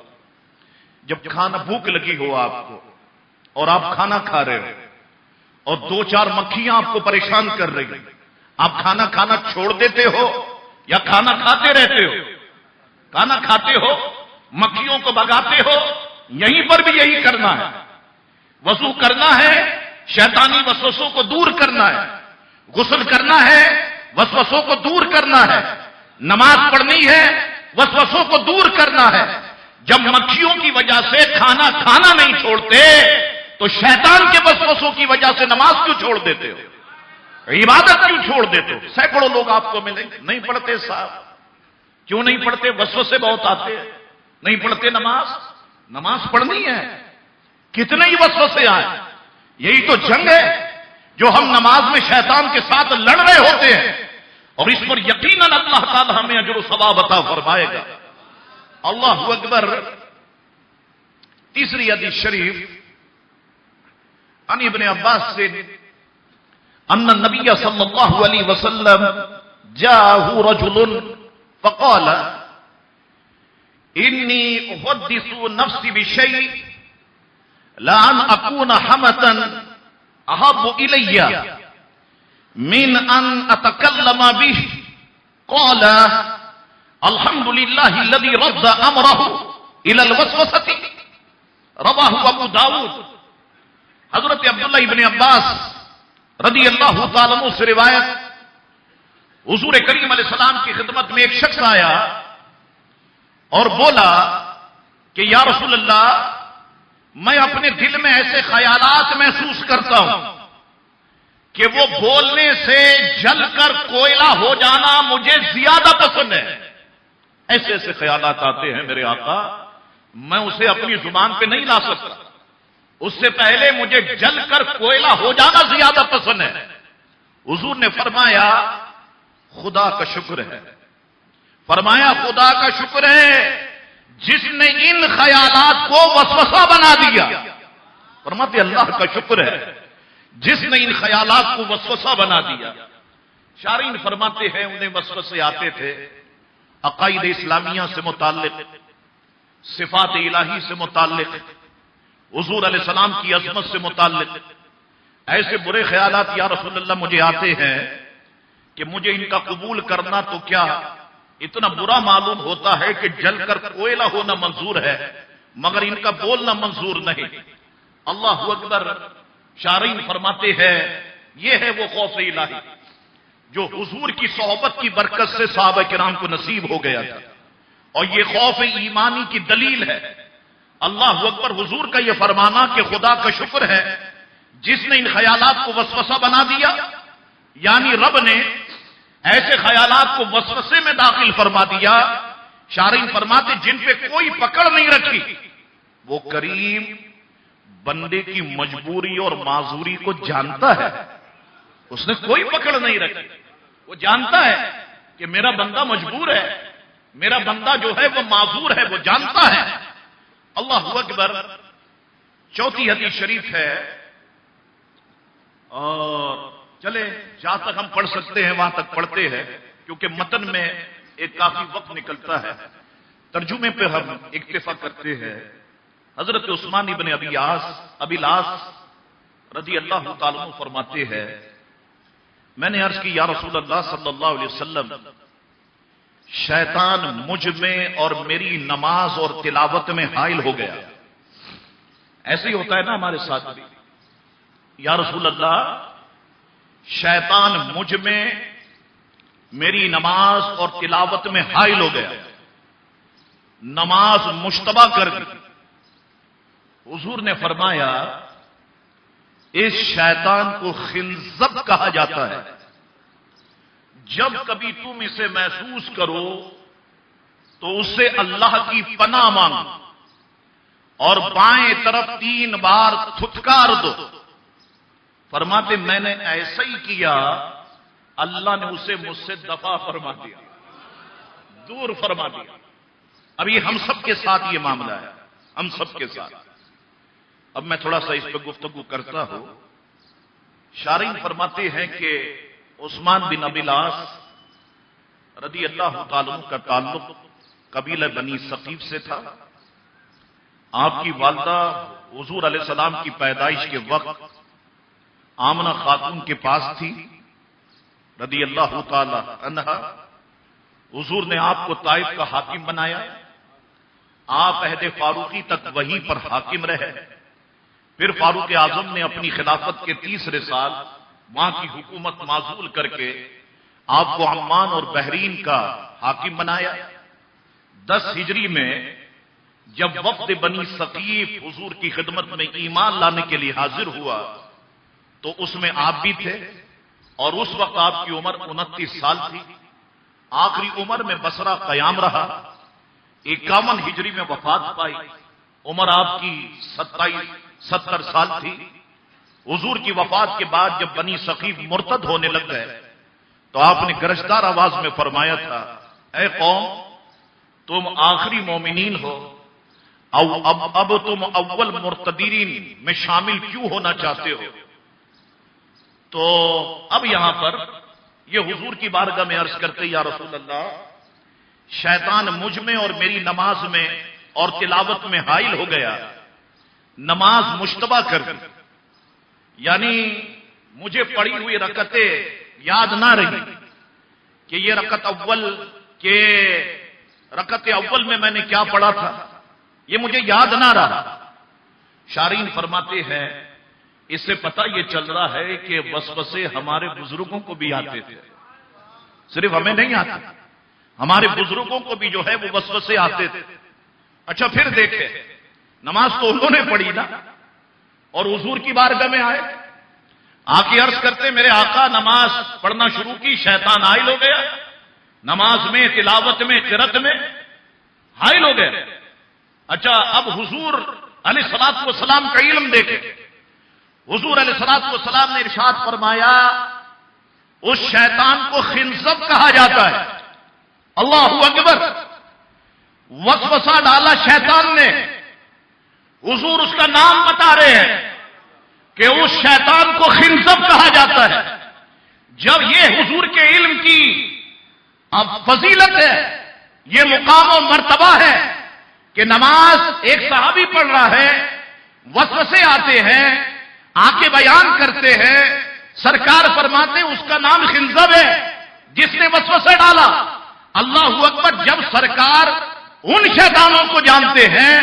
جب کھانا بھوک لگی ہو آپ کو اور آپ کھانا کھا رہے ہو اور دو چار مکھیاں آپ کو پریشان کر رہی ہیں، آپ کھانا کھانا چھوڑ دیتے ہو یا کھانا کھاتے رہتے ہو؟ کھانا کھاتے ہو، مکھیوں کو بھگاتے ہو، یہیں پر بھی یہی کرنا ہے۔ وضو کرنا ہے، شیطانی وسوسوں کو دور کرنا ہے، غسل کرنا ہے، وسوسوں کو دور کرنا ہے، نماز پڑھنی ہے، وسوسوں کو دور کرنا ہے۔ جب مکھیوں کی وجہ سے کھانا کھانا نہیں چھوڑتے تو شیطان کے وسوسوں کی وجہ سے نماز کیوں چھوڑ دیتے ہو؟ عبادت کیوں چھوڑ دیتے ہو؟ سینکڑوں لوگ آپ کو ملیں گے نہیں پڑھتے صاحب۔ کیوں نہیں پڑھتے؟ وسوسے بہت آتے ہیں، نہیں پڑھتے نماز۔ نماز پڑھنی ہے، کتنے ہی وسوسے آئے، یہی تو جنگ ہے جو ہم نماز میں شیطان کے ساتھ لڑ رہے ہوتے ہیں، اور اس پر یقیناً اللہ تعالی ہمیں اجر و ثواب عطا فرمائے گا۔ اللہ اکبر۔ تیسری حدیث شریف عن ابن عباس سے ان النبی صلی اللہ علیہ وسلم جاءه رجل فقال انی احدث نفسی بشیء لان اکون حمتا احب الی من ان اتکلم به قال الحمد للہ الذی رد امرہ الى الوسوسۃ، رواہ ابو داؤد۔ حضرت عبداللہ ابن عباس رضی اللہ تعالیٰ عنہ سے روایت، حضور کریم علیہ السلام کی خدمت میں ایک شخص آیا اور بولا کہ یا رسول اللہ، میں اپنے دل میں ایسے خیالات محسوس کرتا ہوں کہ وہ بولنے سے جل کر کوئلہ ہو جانا مجھے زیادہ پسند ہے۔ ایسے ایسے خیالات آتے ہیں میرے آقا، میں اسے اپنی زبان پہ نہیں لا سکتا، اس سے پہلے مجھے جل کر کوئلہ ہو جانا زیادہ پسند ہے۔ حضور نے فرمایا خدا کا شکر ہے، فرمایا خدا کا شکر ہے جس نے ان خیالات کو وسوسہ بنا دیا۔ فرماتے اللہ کا شکر ہے جس نے ان خیالات کو وسوسہ بنا دیا۔ شارحین فرماتے ہیں انہیں وسوسے آتے تھے عقائد اسلامیہ سے متعلق، صفات الہی سے متعلق، حضور علیہ السلام کی عظمت سے متعلق۔ ایسے برے خیالات یا رسول اللہ مجھے آتے ہیں کہ مجھے ان کا قبول کرنا تو کیا اتنا برا معلوم ہوتا ہے کہ جل کر کوئلہ ہونا منظور ہے مگر ان کا بولنا منظور نہیں۔ اللہ اکبر۔ شارحین فرماتے ہیں یہ ہے وہ خوف الہی جو حضور کی صحبت کی برکت سے صحابہ کرام کو نصیب ہو گیا تھا، اور یہ خوف ایمانی کی دلیل ہے۔ اللہ اکبر۔ حضور کا یہ فرمانا کہ خدا کا شکر ہے جس نے ان خیالات کو وسوسہ بنا دیا، یعنی رب نے ایسے خیالات کو وسوسے میں داخل فرما دیا۔ شارحین فرماتے جن پہ کوئی پکڑ نہیں رکھی، وہ کریم بندے کی مجبوری اور معذوری کو جانتا ہے، اس نے کوئی پکڑ نہیں رکھی، وہ جانتا ہے کہ میرا بندہ مجبور ہے، میرا بندہ جو ہے وہ معذور ہے، وہ جانتا ہے۔ اللہ اکبر۔ چوتھی حدیث شریف ہے، اور چلے جہاں تک ہم پڑھ سکتے ہیں وہاں تک پڑھتے ہیں کیونکہ متن میں ایک کافی وقت نکلتا ہے، ترجمے پہ ہم اکتفا کرتے ہیں۔ حضرت عثمان ابن ابی العاص رضی اللہ تعالیٰ عنہ فرماتے ہیں میں نے عرض کی یا رسول اللہ صلی اللہ علیہ وسلم، شیطان مجھ میں اور میری نماز اور تلاوت میں حائل ہو گیا۔ ایسے ہی ہوتا ہے نا ہمارے ساتھ بھی۔ یا رسول اللہ، شیطان مجھ میں میری نماز اور تلاوت میں حائل ہو گیا، نماز مشتبہ کر دی۔ حضور نے فرمایا اس شیطان کو خنزب کہا جاتا ہے، جب کبھی تم اسے محسوس کرو تو اس سے اللہ کی پناہ مانگو اور بائیں طرف 3 بار تھتکار دو۔ فرماتے میں نے ایسا ہی کیا، اللہ نے اسے مجھ سے دفع فرما دیا۔ دور فرما دیا. اب یہ ہم سب کے ساتھ یہ معاملہ ہے، ہم سب کے ساتھ. اب میں تھوڑا سا اس پہ گفتگو کرتا ہوں. شارحین فرماتے ہیں کہ عثمان بن ابی العاص رضی اللہ تعالی عنہ کا تعلق قبیلہ بنی ثقیف سے تھا. آپ کی والدہ حضور علیہ السلام کی پیدائش کے وقت آمنہ خاتون کے پاس تھی رضی اللہ تعالی عنہا. حضور نے آپ کو طائف کا حاکم بنایا. آپ عہد فاروقی تک وہیں پر حاکم رہے. پھر فاروق اعظم نے اپنی خلافت کے تیسرے سال وہاں کی حکومت معزول کر کے آپ کو عمان اور بحرین کا حاکم بنایا. 10 ہجری میں جب وفد بنی ثقیف حضور کی خدمت میں ایمان لانے کے لیے حاضر ہوا تو اس میں آپ بھی تھے، اور اس وقت آپ کی عمر 29 سال تھی. آخری عمر میں بصرہ قیام رہا. 51 ہجری میں وفات پائی. عمر آپ کی 70 سال تھی. حضور کی وفات کے بعد جب بنی ثقیف مرتد ہونے لگ گئے تو آپ نے گرجدار آواز میں فرمایا تھا، اے قوم تم آخری مومنین ہو، اب تم اول مرتدین میں شامل کیوں ہونا چاہتے ہو؟ تو اب یہاں پر یہ حضور کی بارگاہ میں عرض کرتے، یا رسول اللہ، شیطان مجھ میں اور میری نماز میں اور تلاوت میں حائل ہو گیا، نماز مشتبہ کر دی، یعنی مجھے پڑھی ہوئی رکعتیں یاد نہ رہی کہ یہ رکعت اول میں نے کیا پڑھا تھا، یہ مجھے یاد نہ رہا. شارحین فرماتے ہیں اس سے پتہ یہ چل رہا ہے کہ وسوسے ہمارے بزرگوں کو بھی آتے تھے، صرف ہمیں نہیں آتے، ہمارے بزرگوں کو بھی جو ہے وہ وسوسے آتے تھے. اچھا پھر دیکھیں، نماز تو انہوں نے پڑھی نا، اور حضور کی بارگاہ میں آئے، آ کے عرض کرتے میرے آقا نماز پڑھنا شروع کی، شیطان حائل ہو گیا، نماز میں تلاوت میں قرات میں حائل ہو گئے. اچھا اب حضور علیہ الصلوۃ والسلام کا علم دیکھیں. حضور علیہ الصلوۃ والسلام نے ارشاد فرمایا اس شیطان کو خنزب کہا جاتا ہے. اللہ اکبر. وسوسہ ڈالا شیطان نے. حضور اس کا نام بتا رہے ہیں کہ اس شیطان کو خنزب کہا جاتا ہے. جب یہ حضور کے علم کی اب فضیلت ہے، یہ مقام و مرتبہ ہے کہ نماز ایک صحابی پڑھ رہا ہے، وسوسے آتے ہیں، آ کے بیان کرتے ہیں، سرکار فرماتے اس کا نام خنزب ہے جس نے وسوسے ڈالا. اللہ اکبر. جب سرکار ان شیطانوں کو جانتے ہیں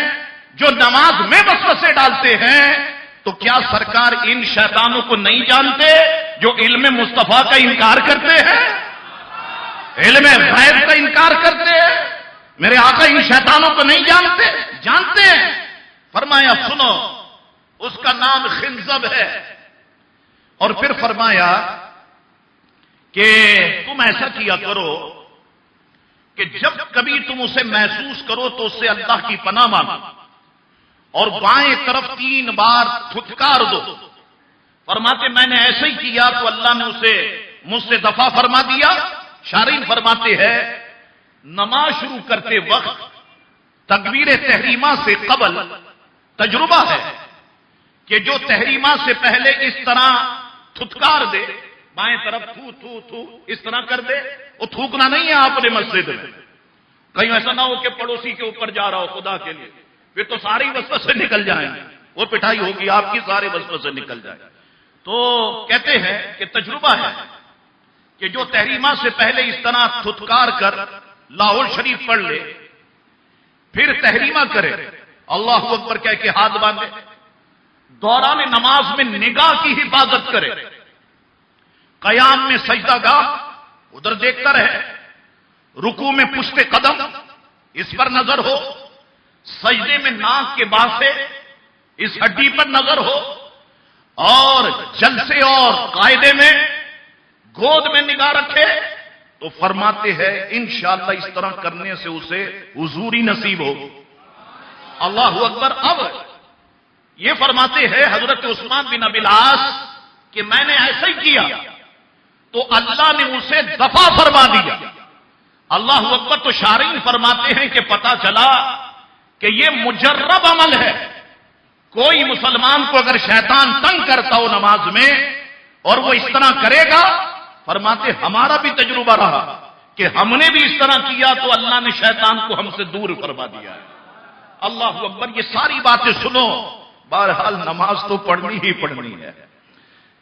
جو نماز میں وسوسے ڈالتے ہیں تو کیا سرکار ان شیطانوں کو نہیں جانتے جو علم مصطفیٰ کا انکار کرتے ہیں، علم غیب کا انکار کرتے ہیں؟ میرے آقا ان شیطانوں کو نہیں جانتے؟ جانتے ہیں. فرمایا سنو اس کا نام خنزب ہے. اور پھر فرمایا کہ تم ایسا کیا کرو کہ جب کبھی تم اسے محسوس کرو تو اس سے اللہ کی پناہ مانگو اور بائیں طرف 3 بار پھٹکار دو. فرماتے میں نے ایسے ہی کیا تو اللہ نے اسے مجھ سے دفع فرما دیا. شارحین فرماتے ہیں نماز شروع کرتے وقت تکبیر تحریمہ سے قبل تجربہ ہے کہ جو تحریمہ سے پہلے اس طرح تھتکار دے، بائیں طرف تھو تھو تھو اس طرح کر دے، وہ تھوکنا نہیں ہے آپ نے مسجد میں. کہیں ایسا نہ ہو کہ پڑوسی کے اوپر جا رہا ہو خدا کے لیے، پھر تو ساری وسوسے نکل جائیں گے، وہ پٹائی ہوگی آپ کی، سارے وسوسے نکل جائیں. تو کہتے ہیں کہ تجربہ ہے کہ جو تحریمہ سے پہلے اس طرح تھتکار کر لاہور شریف پڑھ لے، پھر تحریمہ کرے، اللہ اکبر کہہ کے ہاتھ باندھے، دوران نماز میں نگاہ کی حفاظت کرے، قیام میں سجدہ گاہ ادھر دیکھتا رہے، رکوع میں پشت قدم اس پر نظر ہو، سجدے میں ناک کے باسے اس ہڈی پر نظر ہو، اور جلسے اور قاعدے میں گود میں نگاہ رکھے. تو فرماتے ہیں انشاءاللہ اس طرح کرنے سے اسے حضوری نصیب ہو. اللہ اکبر. اب یہ فرماتے ہیں حضرت عثمان بن ابی العاص کہ میں نے ایسا ہی کیا تو اللہ نے اسے دفع فرما دیا. اللہ اکبر. تو شارعین فرماتے ہیں کہ پتہ چلا کہ یہ مجرب عمل ہے. کوئی مسلمان کو اگر شیطان تنگ کرتا ہو نماز میں اور وہ اس طرح کرے گا، فرماتے ہمارا بھی تجربہ رہا کہ ہم نے بھی اس طرح کیا تو اللہ نے شیطان کو ہم سے دور فرما دیا ہے. اللہ اکبر. یہ ساری باتیں سنو. بہرحال نماز تو پڑھنی ہی پڑھنی ہے.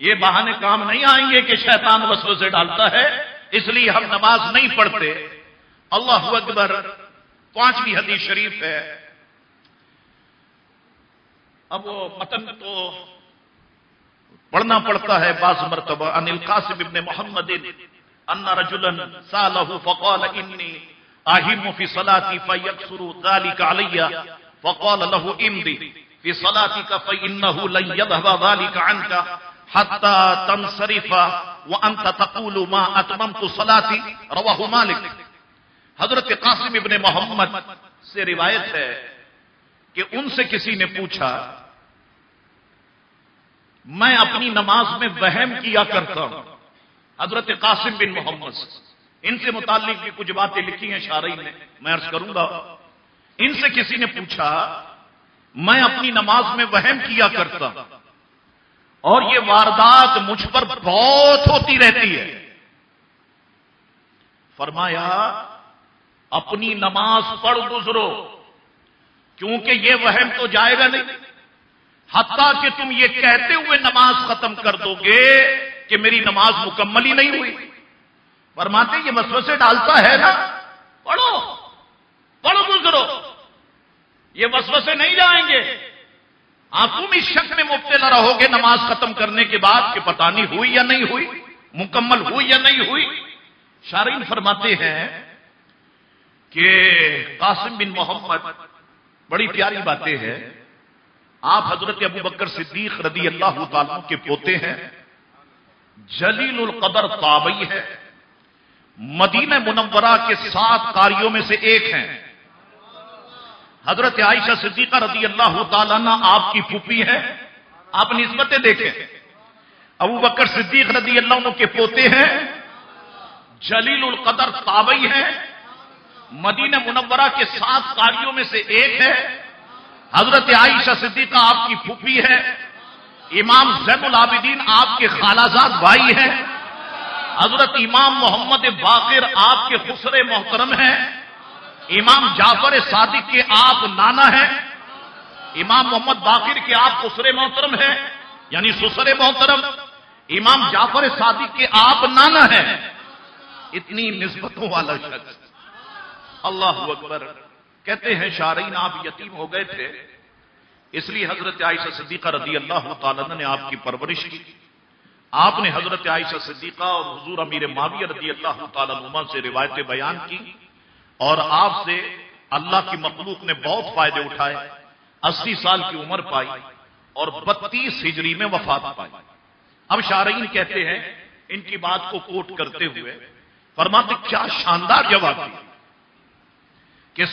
یہ بہانے کام نہیں آئیں گے کہ شیطان وسوسے ڈالتا ہے اس لیے ہم نماز نہیں پڑھتے. اللہ اکبر. 5ویں حدیث شریف ہے. اب وہ متن تو پڑھنا پڑتا ہے بعض مرتبہ. عن القاسم ابن محمد ان رجلا سالہ فقال انی اہم فی صلاتي فیکثر ذلك علی فقال له امضي في صلاتك فانه لن يذهب ذلك عنك حتى تنصرف وانت تقول ما اتممت صلاتي. رواه مالک. حضرت قاسم ابن محمد سے روایت ہے کہ ان سے کسی نے پوچھا میں اپنی نماز میں وہم کیا کرتا ہوں. حضرت قاسم بن محمد ان سے متعلق بھی کچھ باتیں لکھی ہیں شارعین نے، میں عرض کروں گا. ان سے کسی نے پوچھا میں اپنی نماز میں وہم کیا کرتا ہوں اور یہ واردات مجھ پر بہت ہوتی رہتی ہے. فرمایا اپنی نماز پڑھ گزرو کیونکہ یہ وہم تو جائے گا نہیں حتیٰ کہ تم یہ کہتے ہوئے نماز ختم کر دو گے کہ میری نماز مکمل ہی نہیں ہوئی. فرماتے یہ وسوسے ڈالتا ہے نا، پڑھو پڑھو گزرو، یہ وسوسے نہیں جائیں گے. تم اس شک میں مبتلا رہو گے نماز ختم کرنے کے بعد کہ پتہ نہیں ہوئی یا نہیں ہوئی، مکمل ہوئی یا نہیں ہوئی. شارعین فرماتے ہیں کہ قاسم بن محمد بڑی پیاری باتیں ہیں. آپ حضرت ابو بکر صدیق رضی اللہ تعالیٰ کے پوتے ہیں، جلیل القدر تابعی ہے، مدینہ منورہ کے 7 قاریوں میں سے ایک ہیں. حضرت عائشہ صدیقہ رضی اللہ تعالیٰ عنہ آپ کی پھوپھی ہے. آپ نسبتیں دیکھیں. ابو بکر صدیق رضی اللہ عنہ کے پوتے ہیں، جلیل القدر تابعی ہیں، مدینہ منورہ کے 7 قاریوں میں سے ایک ہے. حضرت عائشہ صدیقہ آپ کی پھوپھی ہے. امام زین العابدین آپ کے خالازاد بھائی ہیں. حضرت امام محمد باقر آپ کے خسرے محترم ہیں. امام جعفر صادق کے آپ نانا ہیں. امام محمد باقر کے آپ خسرے محترم ہیں یعنی سسرے محترم. امام جعفر صادق کے آپ نانا ہیں. اتنی نسبتوں والا شخص. اللہ اکبر. کہتے ہیں شارعین آپ یتیم ہو گئے تھے اس لیے حضرت عائشہ صدیقہ رضی اللہ تعالیٰ عنہ نے آپ کی پرورش کی. آپ نے حضرت عائشہ صدیقہ اور حضور امیر معاویہ رضی اللہ تعالیٰ عنہ سے روایتیں بیان کی اور آپ سے اللہ کی مخلوق نے بہت فائدے اٹھائے. 80 سال کی عمر پائی اور 32 ہجری میں وفات پائی. اب شارعین کہتے ہیں ان کی بات کو کوٹ کرتے ہوئے فرماتے کیا شاندار جواب دیا کہ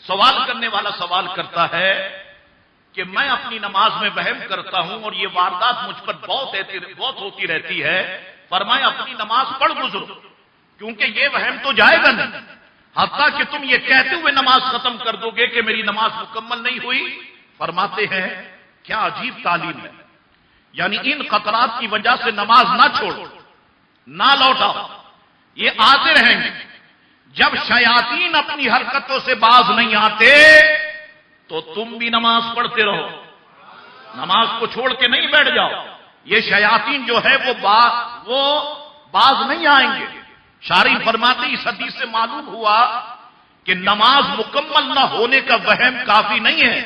سوال کرنے والا سوال کرتا ہے کہ میں اپنی نماز میں وہم کرتا ہوں اور یہ واردات مجھ پر بہت ہوتی رہتی ہے. فرمایا اپنی نماز پڑھ گزرو کیونکہ یہ وہم تو جائے گا نہیں حتیٰ کہ تم یہ کہتے ہوئے نماز ختم کر دو گے کہ میری نماز مکمل نہیں ہوئی. فرماتے ہیں کیا عجیب تعلیم ہے. یعنی ان خطرات کی وجہ سے نماز نہ چھوڑو، نہ لوٹاؤ، یہ آتے رہیں گے. جب شیاطین اپنی حرکتوں سے باز نہیں آتے تو تم بھی نماز پڑھتے رہو، نماز کو چھوڑ کے نہیں بیٹھ جاؤ. یہ شیاطین جو ہے وہ باز نہیں آئیں گے. شارعین فرماتے اس حدیث سے معلوم ہوا کہ نماز مکمل نہ ہونے کا وہم کافی نہیں ہے.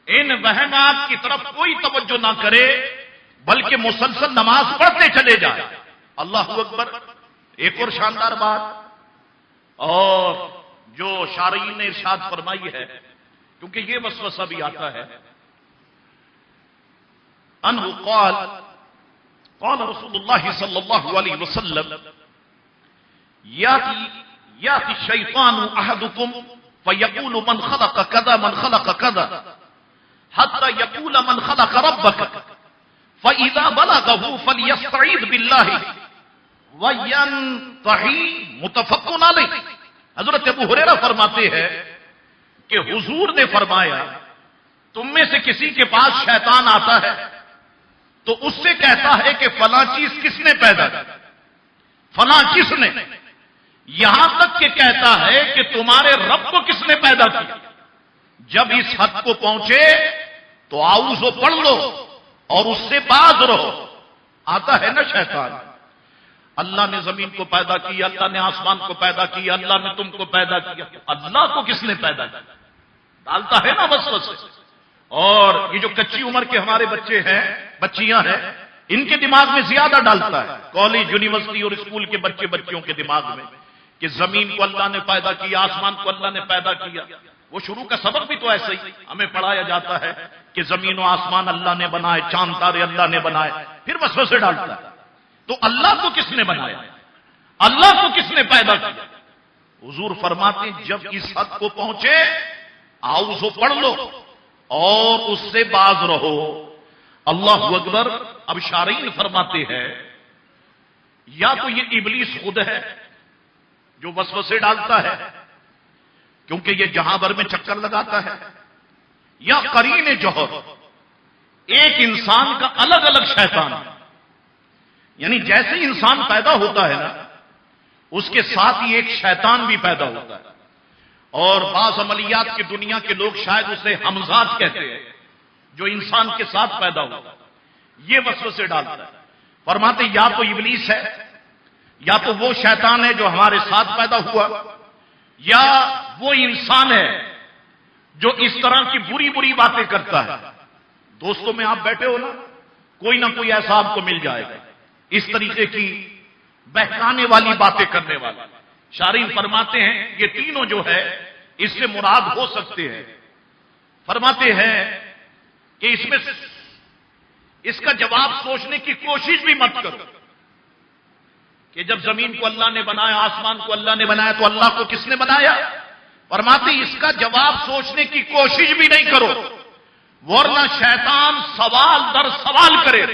ان وہمات کی طرف کوئی توجہ نہ کرے بلکہ مسلسل نماز پڑھتے چلے جائے. اللہ اکبر. ایک اور شاندار بات اور جو شارعین نے ارشاد فرمائی ہے کیونکہ یہ وسوسہ بھی آتا ہے. انہ قال قال رسول اللہ صلی اللہ علیہ وسلم یاتی الشیطان احدکم فیقول من خلق کذا من خلق کذا حتی یقول من خلق ربک فاذا بلغه فلیستعیذ باللہ وینتہی. متفق علیہ.
حضرت ابو ہریرہ فرماتے ہیں کہ حضور نے فرمایا تم میں سے کسی کے پاس شیطان آتا ہے تو اس سے کہتا ہے کہ فلاں چیز کس نے پیدا کی، فلاں کس نے، یہاں تک کہ کہتا ہے کہ تمہارے رب کو کس نے پیدا کیا۔ جب اس حد کو پہنچے تو اعوذ پڑھ لو اور اس سے باز رہو۔ آتا ہے نا شیطان، اللہ نے زمین کو پیدا کیا، اللہ نے آسمان کو پیدا کیا، اللہ نے تم کو پیدا کیا، اللہ کو کس نے پیدا کیا، ڈالتا ہے نا وسوسے۔ اور یہ جو کچی عمر کے ہمارے بچے ہیں، بچیاں ہیں، ان کے دماغ میں زیادہ ڈالتا ہے، کالج یونیورسٹی اور اسکول کے بچے بچیوں کے دماغ میں، کہ زمین کو اللہ نے پیدا کیا، آسمان کو اللہ نے پیدا کیا۔ وہ شروع کا سبق بھی تو ایسے ہی ہمیں پڑھایا جاتا ہے کہ زمین و آسمان اللہ نے بنائے، چاند تارے اللہ نے بنائے، پھر وسوسے ڈالتا ہے۔ تو اللہ کو کس نے بنایا، اللہ کو کس نے پیدا کیا؟ حضور فرماتے ہیں جب اس حد کو پہنچے اعوذ پڑھ لو اور اس سے باز رہو۔ اللہ اکبر۔ اب شارعین فرماتے ہیں یا تو یہ ابلیس خود ہے جو وسوسے ڈالتا ہے کیونکہ یہ جہاں بھر میں چکر لگاتا ہے، یا قرین جوہر، ایک انسان کا الگ الگ شیطان ہے، یعنی جیسے ہی انسان پیدا ہوتا ہے نا اس کے ساتھ ہی ایک شیطان بھی پیدا ہوتا ہے۔ اور بعض عملیات کی دنیا کے لوگ شاید اسے ہمزاد کہتے ہیں، جو انسان کے ساتھ پیدا ہوتا ہے، یہ وسوسے ڈالتا ہے۔ فرماتے یا تو ابلیس ہے، یا تو وہ شیطان ہے جو ہمارے ساتھ پیدا ہوا، یا وہ انسان ہے جو اس طرح کی بری بری باتیں کرتا ہے۔ دوستوں میں آپ بیٹھے ہو نا، کوئی نہ کوئی ایسا آپ کو مل جائے گا اس طریقے کی بہکانے والی باتیں کرنے والا۔ شارعین فرماتے ہیں یہ تینوں جو ہے اس سے مراد ہو سکتے ہیں۔ فرماتے ہیں کہ اس میں اس کا جواب سوچنے کی کوشش بھی مت کرو کہ جب زمین کو اللہ نے بنایا، آسمان کو اللہ نے بنایا، تو اللہ کو کس نے بنایا؟ فرماتے اس کا جواب سوچنے کی کوشش بھی نہیں کرو، ورنہ شیطان سوال در سوال کرے۔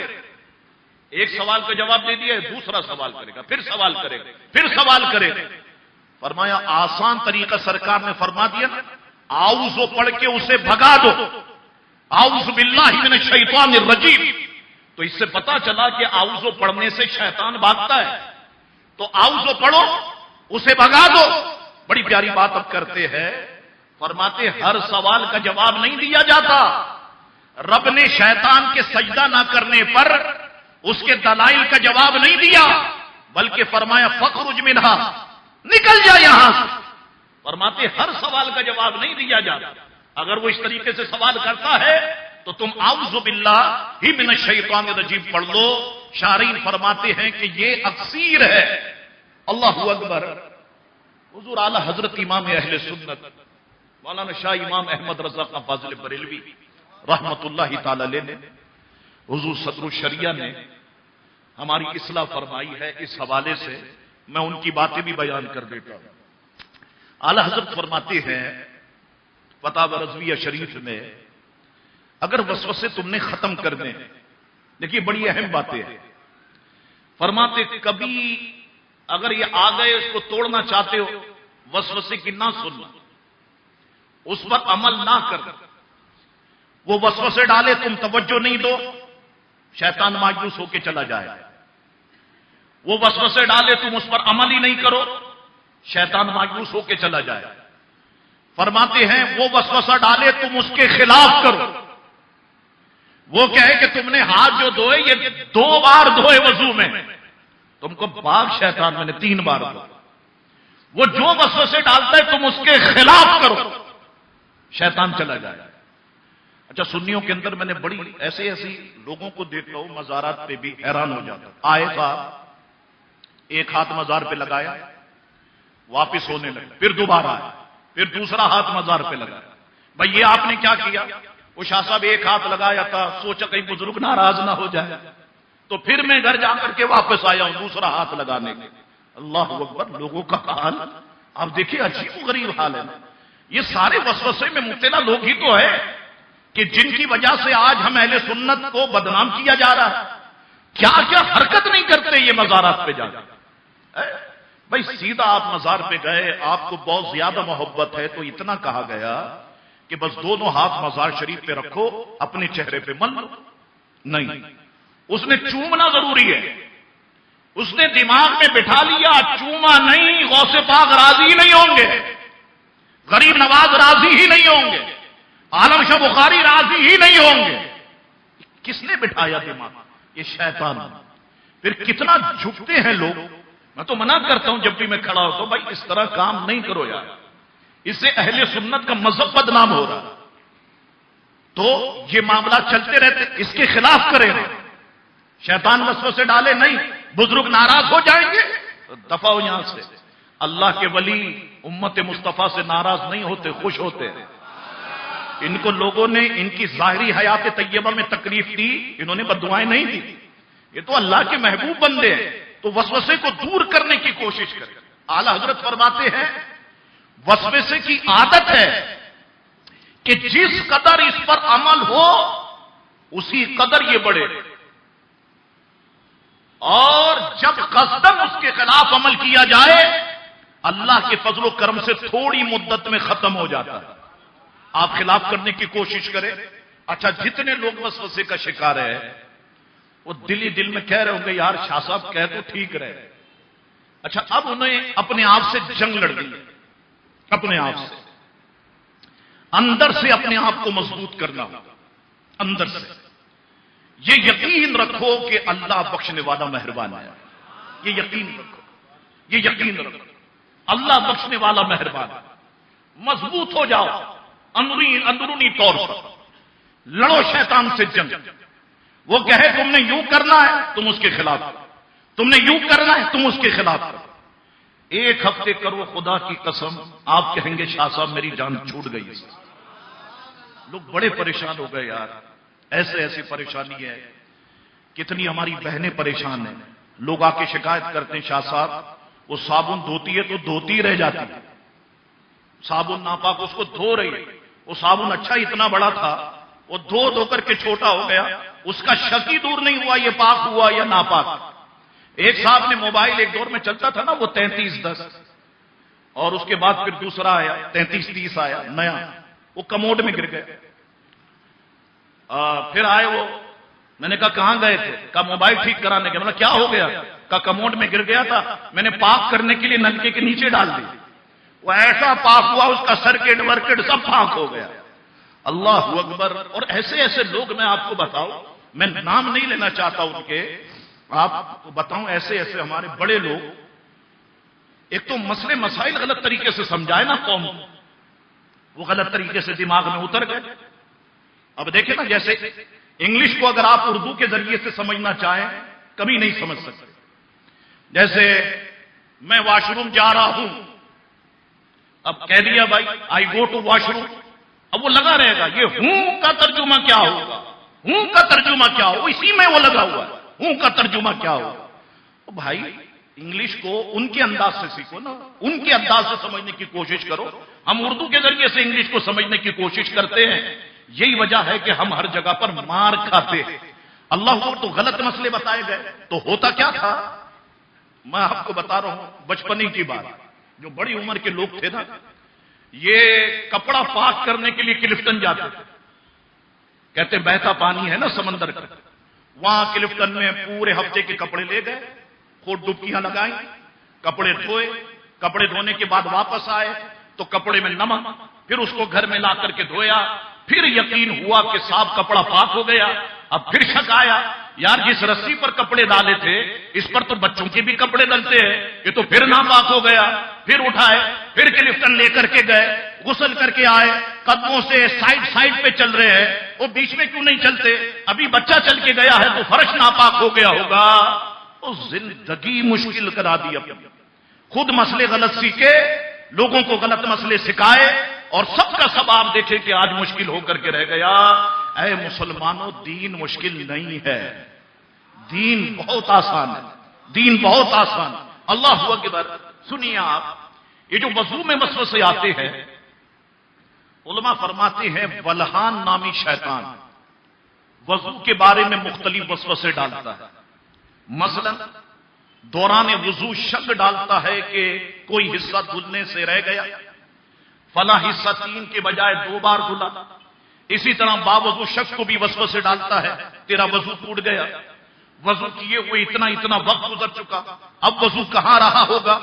ایک سوال کا جواب دے دیا، دوسرا سوال کرے گا، پھر سوال کرے گا، پھر سوال کرے گا۔ فرمایا آسان طریقہ سرکار نے فرما دیا، اعوذ پڑھ کے اسے بھگا دو، اعوذ باللہ من الشیطان الرجیم۔ تو اس سے پتا چلا کہ اعوذ پڑھنے سے شیطان بھاگتا ہے، تو اعوذ پڑھو، اسے بھگا دو۔ بڑی پیاری بات اب کرتے ہیں، فرماتے ہر سوال کا جواب نہیں دیا جاتا۔ رب نے شیطان کے سجدہ نہ کرنے پر اس کے دلائل کا جواب نہیں دیا، بلکہ فرمایا فخرج منہا، نکل جا یہاں سے۔ فرماتے ہر سوال کا جواب نہیں دیا جاتا۔ اگر وہ اس طریقے سے سوال کرتا ہے تو تم اعوذ باللہ ہی من الشیطان الرجیم پڑھ لو۔ شارعین فرماتے ہیں کہ یہ اکثیر ہے۔ اللہ اکبر۔ حضور اعلی حضرت امام اہل سنت مولانا شاہ امام احمد رضا خان فاضل بریلوی رحمت اللہ تعالی علیہ نے، حضور صدر الشریعہ نے ہماری اصلاح فرمائی ہے۔ اس حوالے سے میں ان کی باتیں بھی بیان کر دیتا ہوں۔ اعلی حضرت فرماتے ہیں فتاوی رضویہ شریف میں، اگر وسوسے تم نے ختم کرنے ہیں، دیکھیے بڑی اہم باتیں ہیں۔ فرماتے کبھی اگر یہ آ گئے اس کو توڑنا چاہتے ہو، وسوسے کی نہ سننا، اس پر عمل نہ کرنا۔ وہ وسوسے ڈالے تم توجہ نہیں دو، شیطان مایوس ہو کے چلا جائے۔ وہ وسوسے ڈالے تم اس پر عمل ہی نہیں کرو، شیطان مایوس ہو کے چلا جائے۔ فرماتے ہیں وہ وسوسہ ڈالے تم اس کے خلاف کرو، وہ کہے کہ تم نے ہاتھ جو دھوئے یہ 2 بار دھوئے وضو میں، تم کو باغ شیطان میں نے 3 بار دھوئے۔ وہ جو وسوسے ڈالتا ہے تم اس کے خلاف کرو، شیطان چلا جائے۔ اچھا سنیوں کے اندر میں نے بڑی ایسے لوگوں کو دیکھتا ہوں، مزارات پہ بھی حیران ہو جاتا۔ آئے صاحب ایک ہاتھ مزار پہ لگایا، واپس ہونے لگا، پھر دوبارہ آیا، پھر دوسرا ہاتھ مزار پہ لگایا۔ بھائی یہ آپ نے کیا کیا؟ وہ شاہ صاحب ایک ہاتھ لگایا تھا، سوچا کہیں بزرگ ناراض نہ ہو جائے، تو پھر میں گھر جا کر کے واپس آیا ہوں دوسرا ہاتھ لگانے کے۔ اللہ اکبر۔ لوگوں کا حال آپ دیکھیں، عجیب و غریب حال ہے نا۔ یہ سارے وسوسے میں مبتلا لوگ ہی تو ہے کہ جن کی وجہ سے آج ہم اہل سنت کو بدنام کیا جا رہا ہے۔ کیا کیا حرکت نہیں کرتے یہ مزارات پہ جا کر۔ بھائی سیدھا آپ مزار پہ گئے، آپ کو بہت زیادہ محبت ہے تو اتنا کہا گیا کہ بس دونوں ہاتھ مزار شریف پہ رکھو، اپنے چہرے پہ مل لو؟ نہیں، اس نے چومنا ضروری ہے، اس نے دماغ میں بٹھا لیا چوما نہیں، غوث پاک راضی ہی نہیں ہوں گے، غریب نواز راضی ہی نہیں ہوں گے، عالم شاہ بخاری راضی ہی نہیں ہوں گے۔ کس نے بٹھایا دماغ؟ یہ شیطان۔ پھر کتنا جھکتے ہیں لوگ۔ میں تو منع کرتا ہوں جب بھی میں کھڑا ہوتا ہوں، بھائی اس طرح کام نہیں کرو یار، اس سے اہل سنت کا مذہب بدنام ہو رہا۔ تو یہ معاملات چلتے رہتے، اس کے خلاف کرے نا، شیطان وسوسے ڈالے نہیں، بزرگ ناراض ہو جائیں گے دفع ہو یہاں سے۔ اللہ کے ولی امت مصطفیٰ سے ناراض نہیں ہوتے، خوش ہوتے ہیں۔ ان کو لوگوں نے ان کی ظاہری حیات طیبہ میں تکلیف دی، انہوں نے بددعائیں نہیں دی، یہ تو اللہ کے محبوب بندے ہیں، تو وسوسے کو دور کرنے کی کوشش کریں۔ اعلی حضرت فرماتے ہیں وسوسے کی عادت ہے کہ جس قدر اس پر عمل ہو اسی قدر یہ بڑھے، اور جب قصدن اس کے خلاف عمل کیا جائے اللہ کے فضل و کرم سے تھوڑی مدت میں ختم ہو جاتا ہے۔ آپ خلاف کرنے کی کوشش کریں۔ اچھا، جتنے لوگ وسوسے کا شکار ہے وہ دل ہی دل میں کہہ رہے ہوں گے یار شاہ صاحب کہہ تو ٹھیک رہے، اچھا اب انہیں اپنے آپ سے جنگ لڑ دی، اپنے آپ سے اندر سے اپنے آپ کو مضبوط کرنا ہوگا، اندر سے یہ یقین رکھو کہ اللہ بخشنے والا مہربان ہے، یہ یقین رکھو، یہ یقین رکھو اللہ بخشنے والا مہربان ہے۔ مضبوط ہو جاؤ اندرونی طور پر، لڑو شیطان سے جنگ۔ وہ کہے تم نے یوں کرنا ہے تم اس کے خلاف کرو، تم نے یوں کرنا ہے تم اس کے خلاف کرو۔ ایک ہفتے کرو خدا کی قسم، آپ کہیں گے شاہ صاحب میری جان چھوٹ گئی ہے۔ لوگ بڑے پریشان ہو گئے یار، ایسی پریشانی ہے، کتنی ہماری بہنیں پریشان ہیں۔ لوگ آ کے شکایت کرتے ہیں شاہ صاحب وہ صابن دھوتی ہے تو دھوتی رہ جاتی ہے، صابن ناپاک اس کو دھو رہی ہے، وہ صابن اچھا اتنا بڑا تھا وہ دھو کر کے چھوٹا ہو گیا، اس کا شک ہی دور نہیں ہوا یہ پاک ہوا یا ناپاک۔ ایک صاحب نے موبائل ایک دور میں چلتا تھا نا وہ 3310، اور اس کے بعد پھر دوسرا آیا 3330 آیا نیا، وہ کموڈ میں گر گئے۔ پھر آئے وہ، میں نے کہا کہاں گئے تھے؟ کہا موبائل ٹھیک کرانے کے۔ کیا ہو گیا؟ کہا کموڈ میں گر گیا تھا، میں نے پاک کرنے کے لیے نلکے کے نیچے ڈال دی، وہ ایسا پاک ہوا اس کا سرکٹ ورکٹ سب پاک ہو گیا۔ اللہ اکبر۔ اور ایسے لوگ میں آپ کو بتاؤں، میں نام نہیں لینا چاہتا ان کے، آپ کو بتاؤں ایسے ہمارے بڑے لوگ، ایک تو مسئلے مسائل غلط طریقے سے سمجھائے نا قوم، وہ غلط طریقے سے دماغ میں اتر گئے۔ اب دیکھیں نا، جیسے انگلش کو اگر آپ اردو کے ذریعے سے سمجھنا چاہیں کبھی نہیں سمجھ سکتے۔ جیسے میں واش روم جا رہا ہوں، اب کہہ دیا بھائی آئی گو ٹو واش روم، اب وہ لگا رہے گا یہ ہوں کا ترجمہ کیا ہوگا، ہوں کا ترجمہ کیا ہوگا، اسی میں وہ لگا ہوا ہے، ہوں کا ترجمہ کیا ہوگا۔ بھائی انگلش کو ان کے انداز سے سیکھو نا، ان کے انداز سے سمجھنے کی کوشش کرو۔ ہم اردو کے ذریعے سے انگلش کو سمجھنے کی کوشش کرتے ہیں، یہی وجہ ہے کہ ہم ہر جگہ پر مار کھاتے ہیں۔ اللہ کو تو غلط مسئلے بتائے گئے، تو ہوتا کیا تھا میں آپ کو بتا رہا ہوں بچپنی کی بات۔ جو بڑی عمر کے لوگ تھے نا، یہ کپڑا پاک کرنے کے لیے کلفٹن جاتے تھے، کہتے بہتا پانی ہے نا سمندر کا، وہاں کلفٹن میں پورے ہفتے کے کپڑے لے گئے، خود ڈبکیاں لگائیں، کپڑے دھوئے، کپڑے دھونے کے بعد واپس آئے تو کپڑے میں نمک، پھر اس کو گھر میں لا کر کے دھویا، پھر یقین ہوا کہ صاف کپڑا پاک ہو گیا۔ اب پھر شک آیا یار جس رسی پر کپڑے ڈالے تھے اس پر تو بچوں کے بھی کپڑے ڈلتے ہیں، یہ تو پھر ناپاک ہو گیا۔ پھر اٹھائے، پھر کلفٹن لے کر کے گئے، غسل کر کے آئے، قدموں سے سائڈ پہ چل رہے ہیں، وہ بیچ میں کیوں نہیں چلتے؟ ابھی بچہ چل کے گیا ہے تو فرش ناپاک ہو گیا ہوگا۔ وہ زندگی مشکل کرا دی، اپنی خود مسئلے غلط سیکھے، لوگوں کو غلط مسئلے سکھائے، اور سب کا سب آپ دیکھیں کہ آج مشکل ہو کر کے رہ گیا۔ اے مسلمانوں، دین مشکل نہیں ہے، دین بہت آسان ہے، دین بہت آسان۔ اللہ اکبر۔ سنیے آپ، یہ جو وضو میں وسوسے آتے ہیں، علماء فرماتے ہیں ولہان نامی شیطان وضو کے بارے میں مختلف وسوسے ڈالتا ہے۔ مثلا دوران وضو شک ڈالتا ہے کہ کوئی حصہ دھلنے سے رہ گیا، فلاں حصہ 3 کے بجائے 2 بار دھلا۔ اسی طرح باوضو شخص کو بھی وسوسے ڈالتا ہے، تیرا وضو ٹوٹ گیا، وضو کیے ہوئے اتنا وقت گزر چکا، اب وضو کہاں رہا ہوگا۔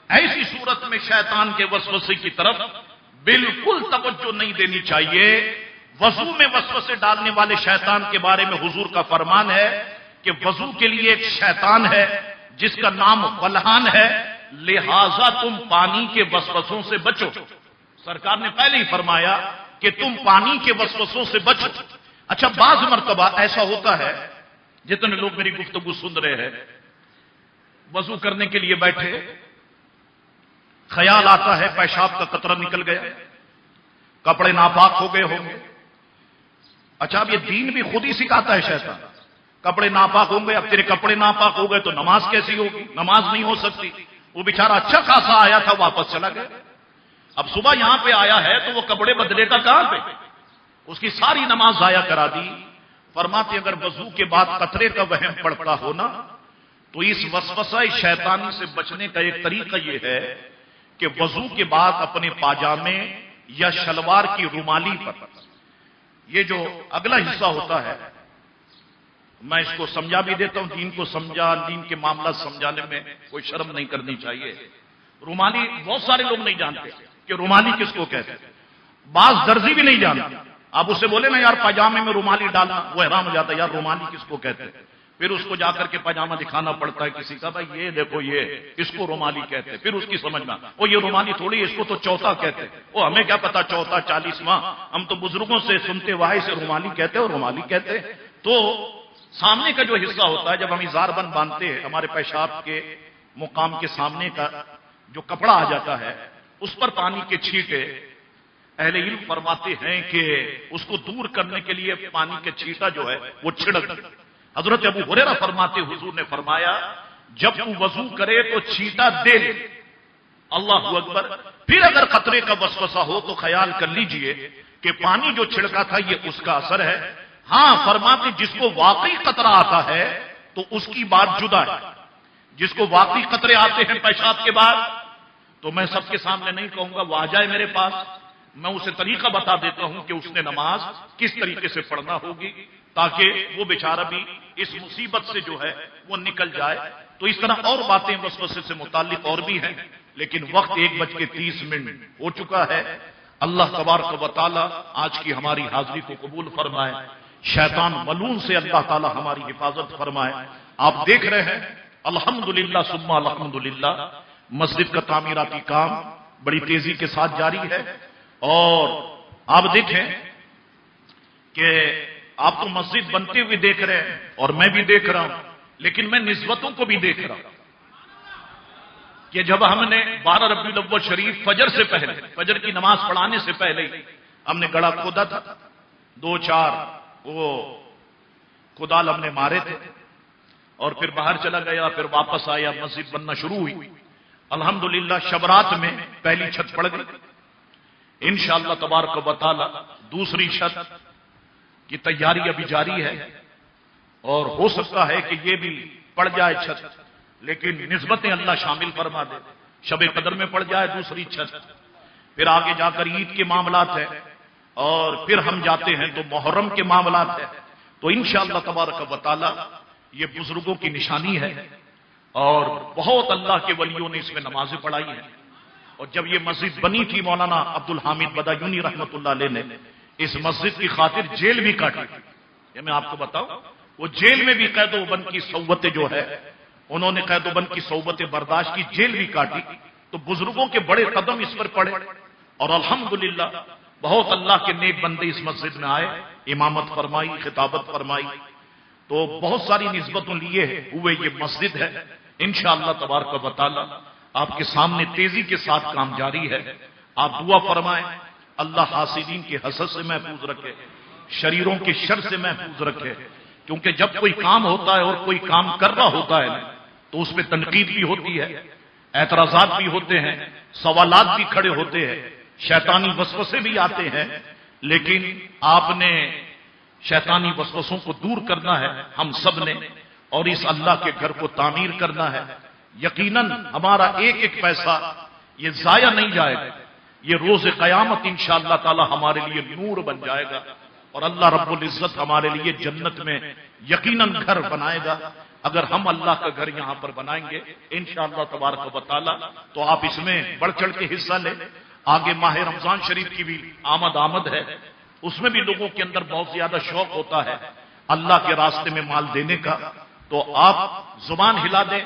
ایسی صورت میں شیطان کے وسوسے کی طرف بالکل توجہ نہیں دینی چاہیے۔ وضو میں وسوسے ڈالنے والے شیطان کے بارے میں حضور کا فرمان ہے کہ وضو کے لیے ایک شیطان ہے جس کا نام فلحان ہے، لہذا تم پانی کے وسوسوں سے بچو۔ سرکار نے پہلے ہی فرمایا کہ تم پانی کے وسوسوں سے بچو۔ اچھا، بعض مرتبہ ایسا ہوتا ہے، جتنے لوگ میری گفتگو سن رہے ہیں، وضو کرنے کے لیے بیٹھے، خیال آتا ہے پیشاب کا قطرہ نکل گیا، کپڑے ناپاک ہو گئے ہوں گے۔ اچھا، اب یہ دین بھی خود ہی سکھاتا ہے شیطان، کپڑے ناپاک ہوں گے، اب تیرے کپڑے ناپاک ہو گئے تو نماز کیسی ہوگی، نماز نہیں ہو سکتی۔ وہ بیچارہ اچھا خاصا آیا تھا، واپس چلا گیا، اب صبح یہاں پہ آیا ہے تو وہ کپڑے بدلے کا کہاں پہ، اس کی ساری نماز ضائع کرا دی۔ فرماتے اگر وضو کے بعد قطرے کا وہم پڑتا ہو نا، تو اس وسوسہ شیطانی سے بچنے کا ایک طریقہ یہ ہے کہ وضو کے بعد اپنے پاجامے یا شلوار کی رومالی پر، یہ جو اگلا حصہ ہوتا ہے، میں اس کو سمجھا بھی دیتا ہوں، دین کو سمجھا، دین کے معاملات سمجھانے میں کوئی شرم نہیں کرنی چاہیے۔ رومالی بہت سارے لوگ نہیں جانتے کہ رومالی کس کو کہتے ہیں، بعض درزی بھی نہیں جانتے۔ آپ اسے بولے نا یار پاجامے میں رومالی ڈالنا، وہ حیران ہو جاتا ہے، یار رومالی کس کو کہتے ہیں۔ پھر اس کو جا کر کے پاجامہ دکھانا پڑتا ہے کسی کا، بھائی یہ دیکھو یہ اس کو رومالی کہتے ہیں، پھر اس کی سمجھنا وہ یہ رومالی تھوڑی، اس کو تو چوتھا کہتے ہیں۔ وہ ہمیں کیا پتا چوتھا 40واں، ہم تو بزرگوں سے سنتے واحد سے رومالی کہتے اور رومالی کہتے۔ تو سامنے کا جو حصہ ہوتا ہے، جب ہم اظہار بند باندھتے ہیں، ہمارے پیشاب کے مقام کے سامنے کا جو کپڑا آ جاتا ہے، اس پر پانی کے چھینٹے، اہل علم فرماتے ہیں کہ اس کو دور کرنے کے لیے پانی کے چھینٹا جو ہے وہ چھڑک۔ حضرت ابو ہریرہ فرماتے حضور نے فرمایا جب تو وضو کرے تو چھینٹا دے لے، اللہ اکبر، پھر اگر قطرے کا وسوسہ ہو تو خیال کر لیجئے کہ پانی جو چھڑکا تھا یہ اس کا اثر ہے۔ ہاں فرماتے جس کو واقعی قطرہ آتا ہے تو اس کی بات جدا ہے، جس کو واقعی قطرے آتے ہیں پیشاب کے بعد، تو میں سب کے سامنے نہیں کہوں گا، وہ آ جائے میرے پاس، میں اسے طریقہ بتا دیتا ہوں کہ اس نے نماز کس طریقے سے پڑھنا ہوگی تاکہ وہ بیچارہ بھی اس مصیبت سے جو ہے وہ نکل جائے۔ تو اس طرح اور باتیں وسوسے سے متعلق اور بھی ہیں، لیکن وقت 1:30 ہو چکا ہے۔ اللہ تبارک و تعالی آج کی ہماری حاضری کو قبول فرمائے، شیطان ملعون سے اللہ تعالی ہماری حفاظت فرمائے۔ آپ دیکھ رہے ہیں الحمدللہ ثم الحمدللہ، مسجد کا تعمیراتی کام بڑی تیزی کے ساتھ جاری ہے، اور آپ دیکھیں کہ آپ تو مسجد بنتے ہوئے دیکھ رہے ہیں اور میں بھی دیکھ رہا ہوں، لیکن میں نسبتوں کو بھی دیکھ رہا ہوں کہ جب ہم نے 12 ربیع الاول شریف فجر سے پہلے، فجر کی نماز پڑھانے سے پہلے ہم نے گڑھا کھودا تھا، 2-4 وہ کدال ہم نے مارے تھے، اور پھر باہر چلا گیا، پھر واپس آیا، مسجد بننا شروع ہوئی۔ الحمدللہ شبرات میں پہلی چھت پڑ گئی، انشاءاللہ تبارک و تعالی دوسری چھت کی تیاری ابھی جاری ہے، اور ہو سکتا ہے کہ یہ بھی پڑ جائے چھت، لیکن نسبتیں اللہ شامل فرما دے، شب قدر میں پڑ جائے دوسری چھت، پھر آگے جا کر عید کے معاملات ہیں، اور پھر ہم جاتے ہیں تو محرم کے معاملات ہیں۔ تو انشاءاللہ تبارک و تعالی یہ بزرگوں کی نشانی ہے، اور بہت اللہ کے ولیوں نے اس میں نمازیں پڑھائی ہیں۔ اور جب یہ مسجد بنی تھی مولانا عبدالحامد بدایونی رحمت اللہ علیہ نے اس مسجد کی خاطر جیل بھی کاٹی تھی، یہ میں آپ کو بتاؤں، وہ جیل میں بھی قید و بند کی صحبتیں جو ہے انہوں نے قید و بند کی صحبتیں برداشت کی، جیل بھی کاٹی۔ تو بزرگوں کے بڑے قدم اس پر پڑے، اور الحمدللہ بہت اللہ کے نیک بندے اس مسجد میں آئے، امامت فرمائی، خطابت فرمائی، تو بہت ساری نسبتوں لیے ہوئے یہ مسجد ہے۔ انشاءاللہ تبارک و تعالی آپ کے سامنے تیزی کے ساتھ کام جاری ہے، آپ دعا فرمائیں، اللہ حاسدین کے حسد سے محفوظ رکھے، شریروں کے شر سے محفوظ رکھے، کیونکہ جب کوئی کام ہوتا ہے اور کوئی کام کر رہا ہوتا ہے تو اس پہ تنقید بھی ہوتی ہے، اعتراضات بھی ہوتے ہیں، سوالات بھی کھڑے ہوتے ہیں، شیطانی وسوسے بھی آتے ہیں، لیکن آپ نے شیطانی وسوسوں کو دور کرنا ہے ہم سب نے، اور اس اللہ کے گھر کو تعمیر کرنا ہے. یقیناً ہمارا ایک ایک پیسہ یہ ضائع نہیں جائے گا. یہ روز قیامت انشاءاللہ تعالی ہمارے لیے نور بن جائے گا اور اللہ رب العزت ہمارے لیے جنت میں یقیناً گھر بنائے گا. اگر ہم اللہ کا گھر یہاں پر بنائیں گے انشاءاللہ تبارک و تعالی تو آپ اس میں بڑھ چڑھ کے حصہ لیں. آگے ماہ رمضان شریف کی بھی آمد ہے، اس میں بھی لوگوں کے اندر بہت زیادہ شوق ہوتا ہے اللہ کے راستے میں مال دینے کا. تو آپ زبان ہلا دیں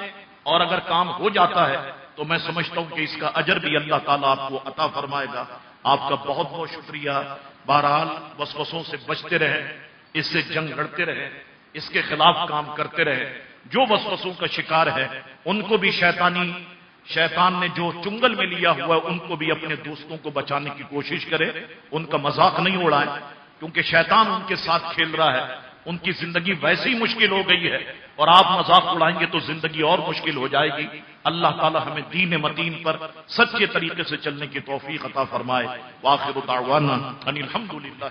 اور اگر کام ہو جاتا ہے تو میں سمجھتا ہوں کہ اس کا اجر بھی اللہ تعالیٰ آپ کو عطا فرمائے گا. آپ کا بہت بہت شکریہ. بہرحال وسوسوں سے بچتے رہیں، اس سے جنگ لڑتے رہیں، اس کے خلاف کام کرتے رہیں. جو وسوسوں کا شکار ہے ان کو بھی شیطان نے جو چنگل میں لیا ہوا ہے ان کو بھی اپنے دوستوں کو بچانے کی کوشش کرے. ان کا مذاق نہیں اڑائیں کیونکہ شیطان ان کے ساتھ کھیل رہا ہے. ان کی زندگی ویسی مشکل ہو گئی ہے اور آپ مذاق اڑائیں گے تو زندگی اور مشکل ہو جائے گی. اللہ تعالی ہمیں دین متین پر سچے طریقے سے چلنے کی توفیق عطا فرمائے. وآخر دعوانا ان الحمدللہ.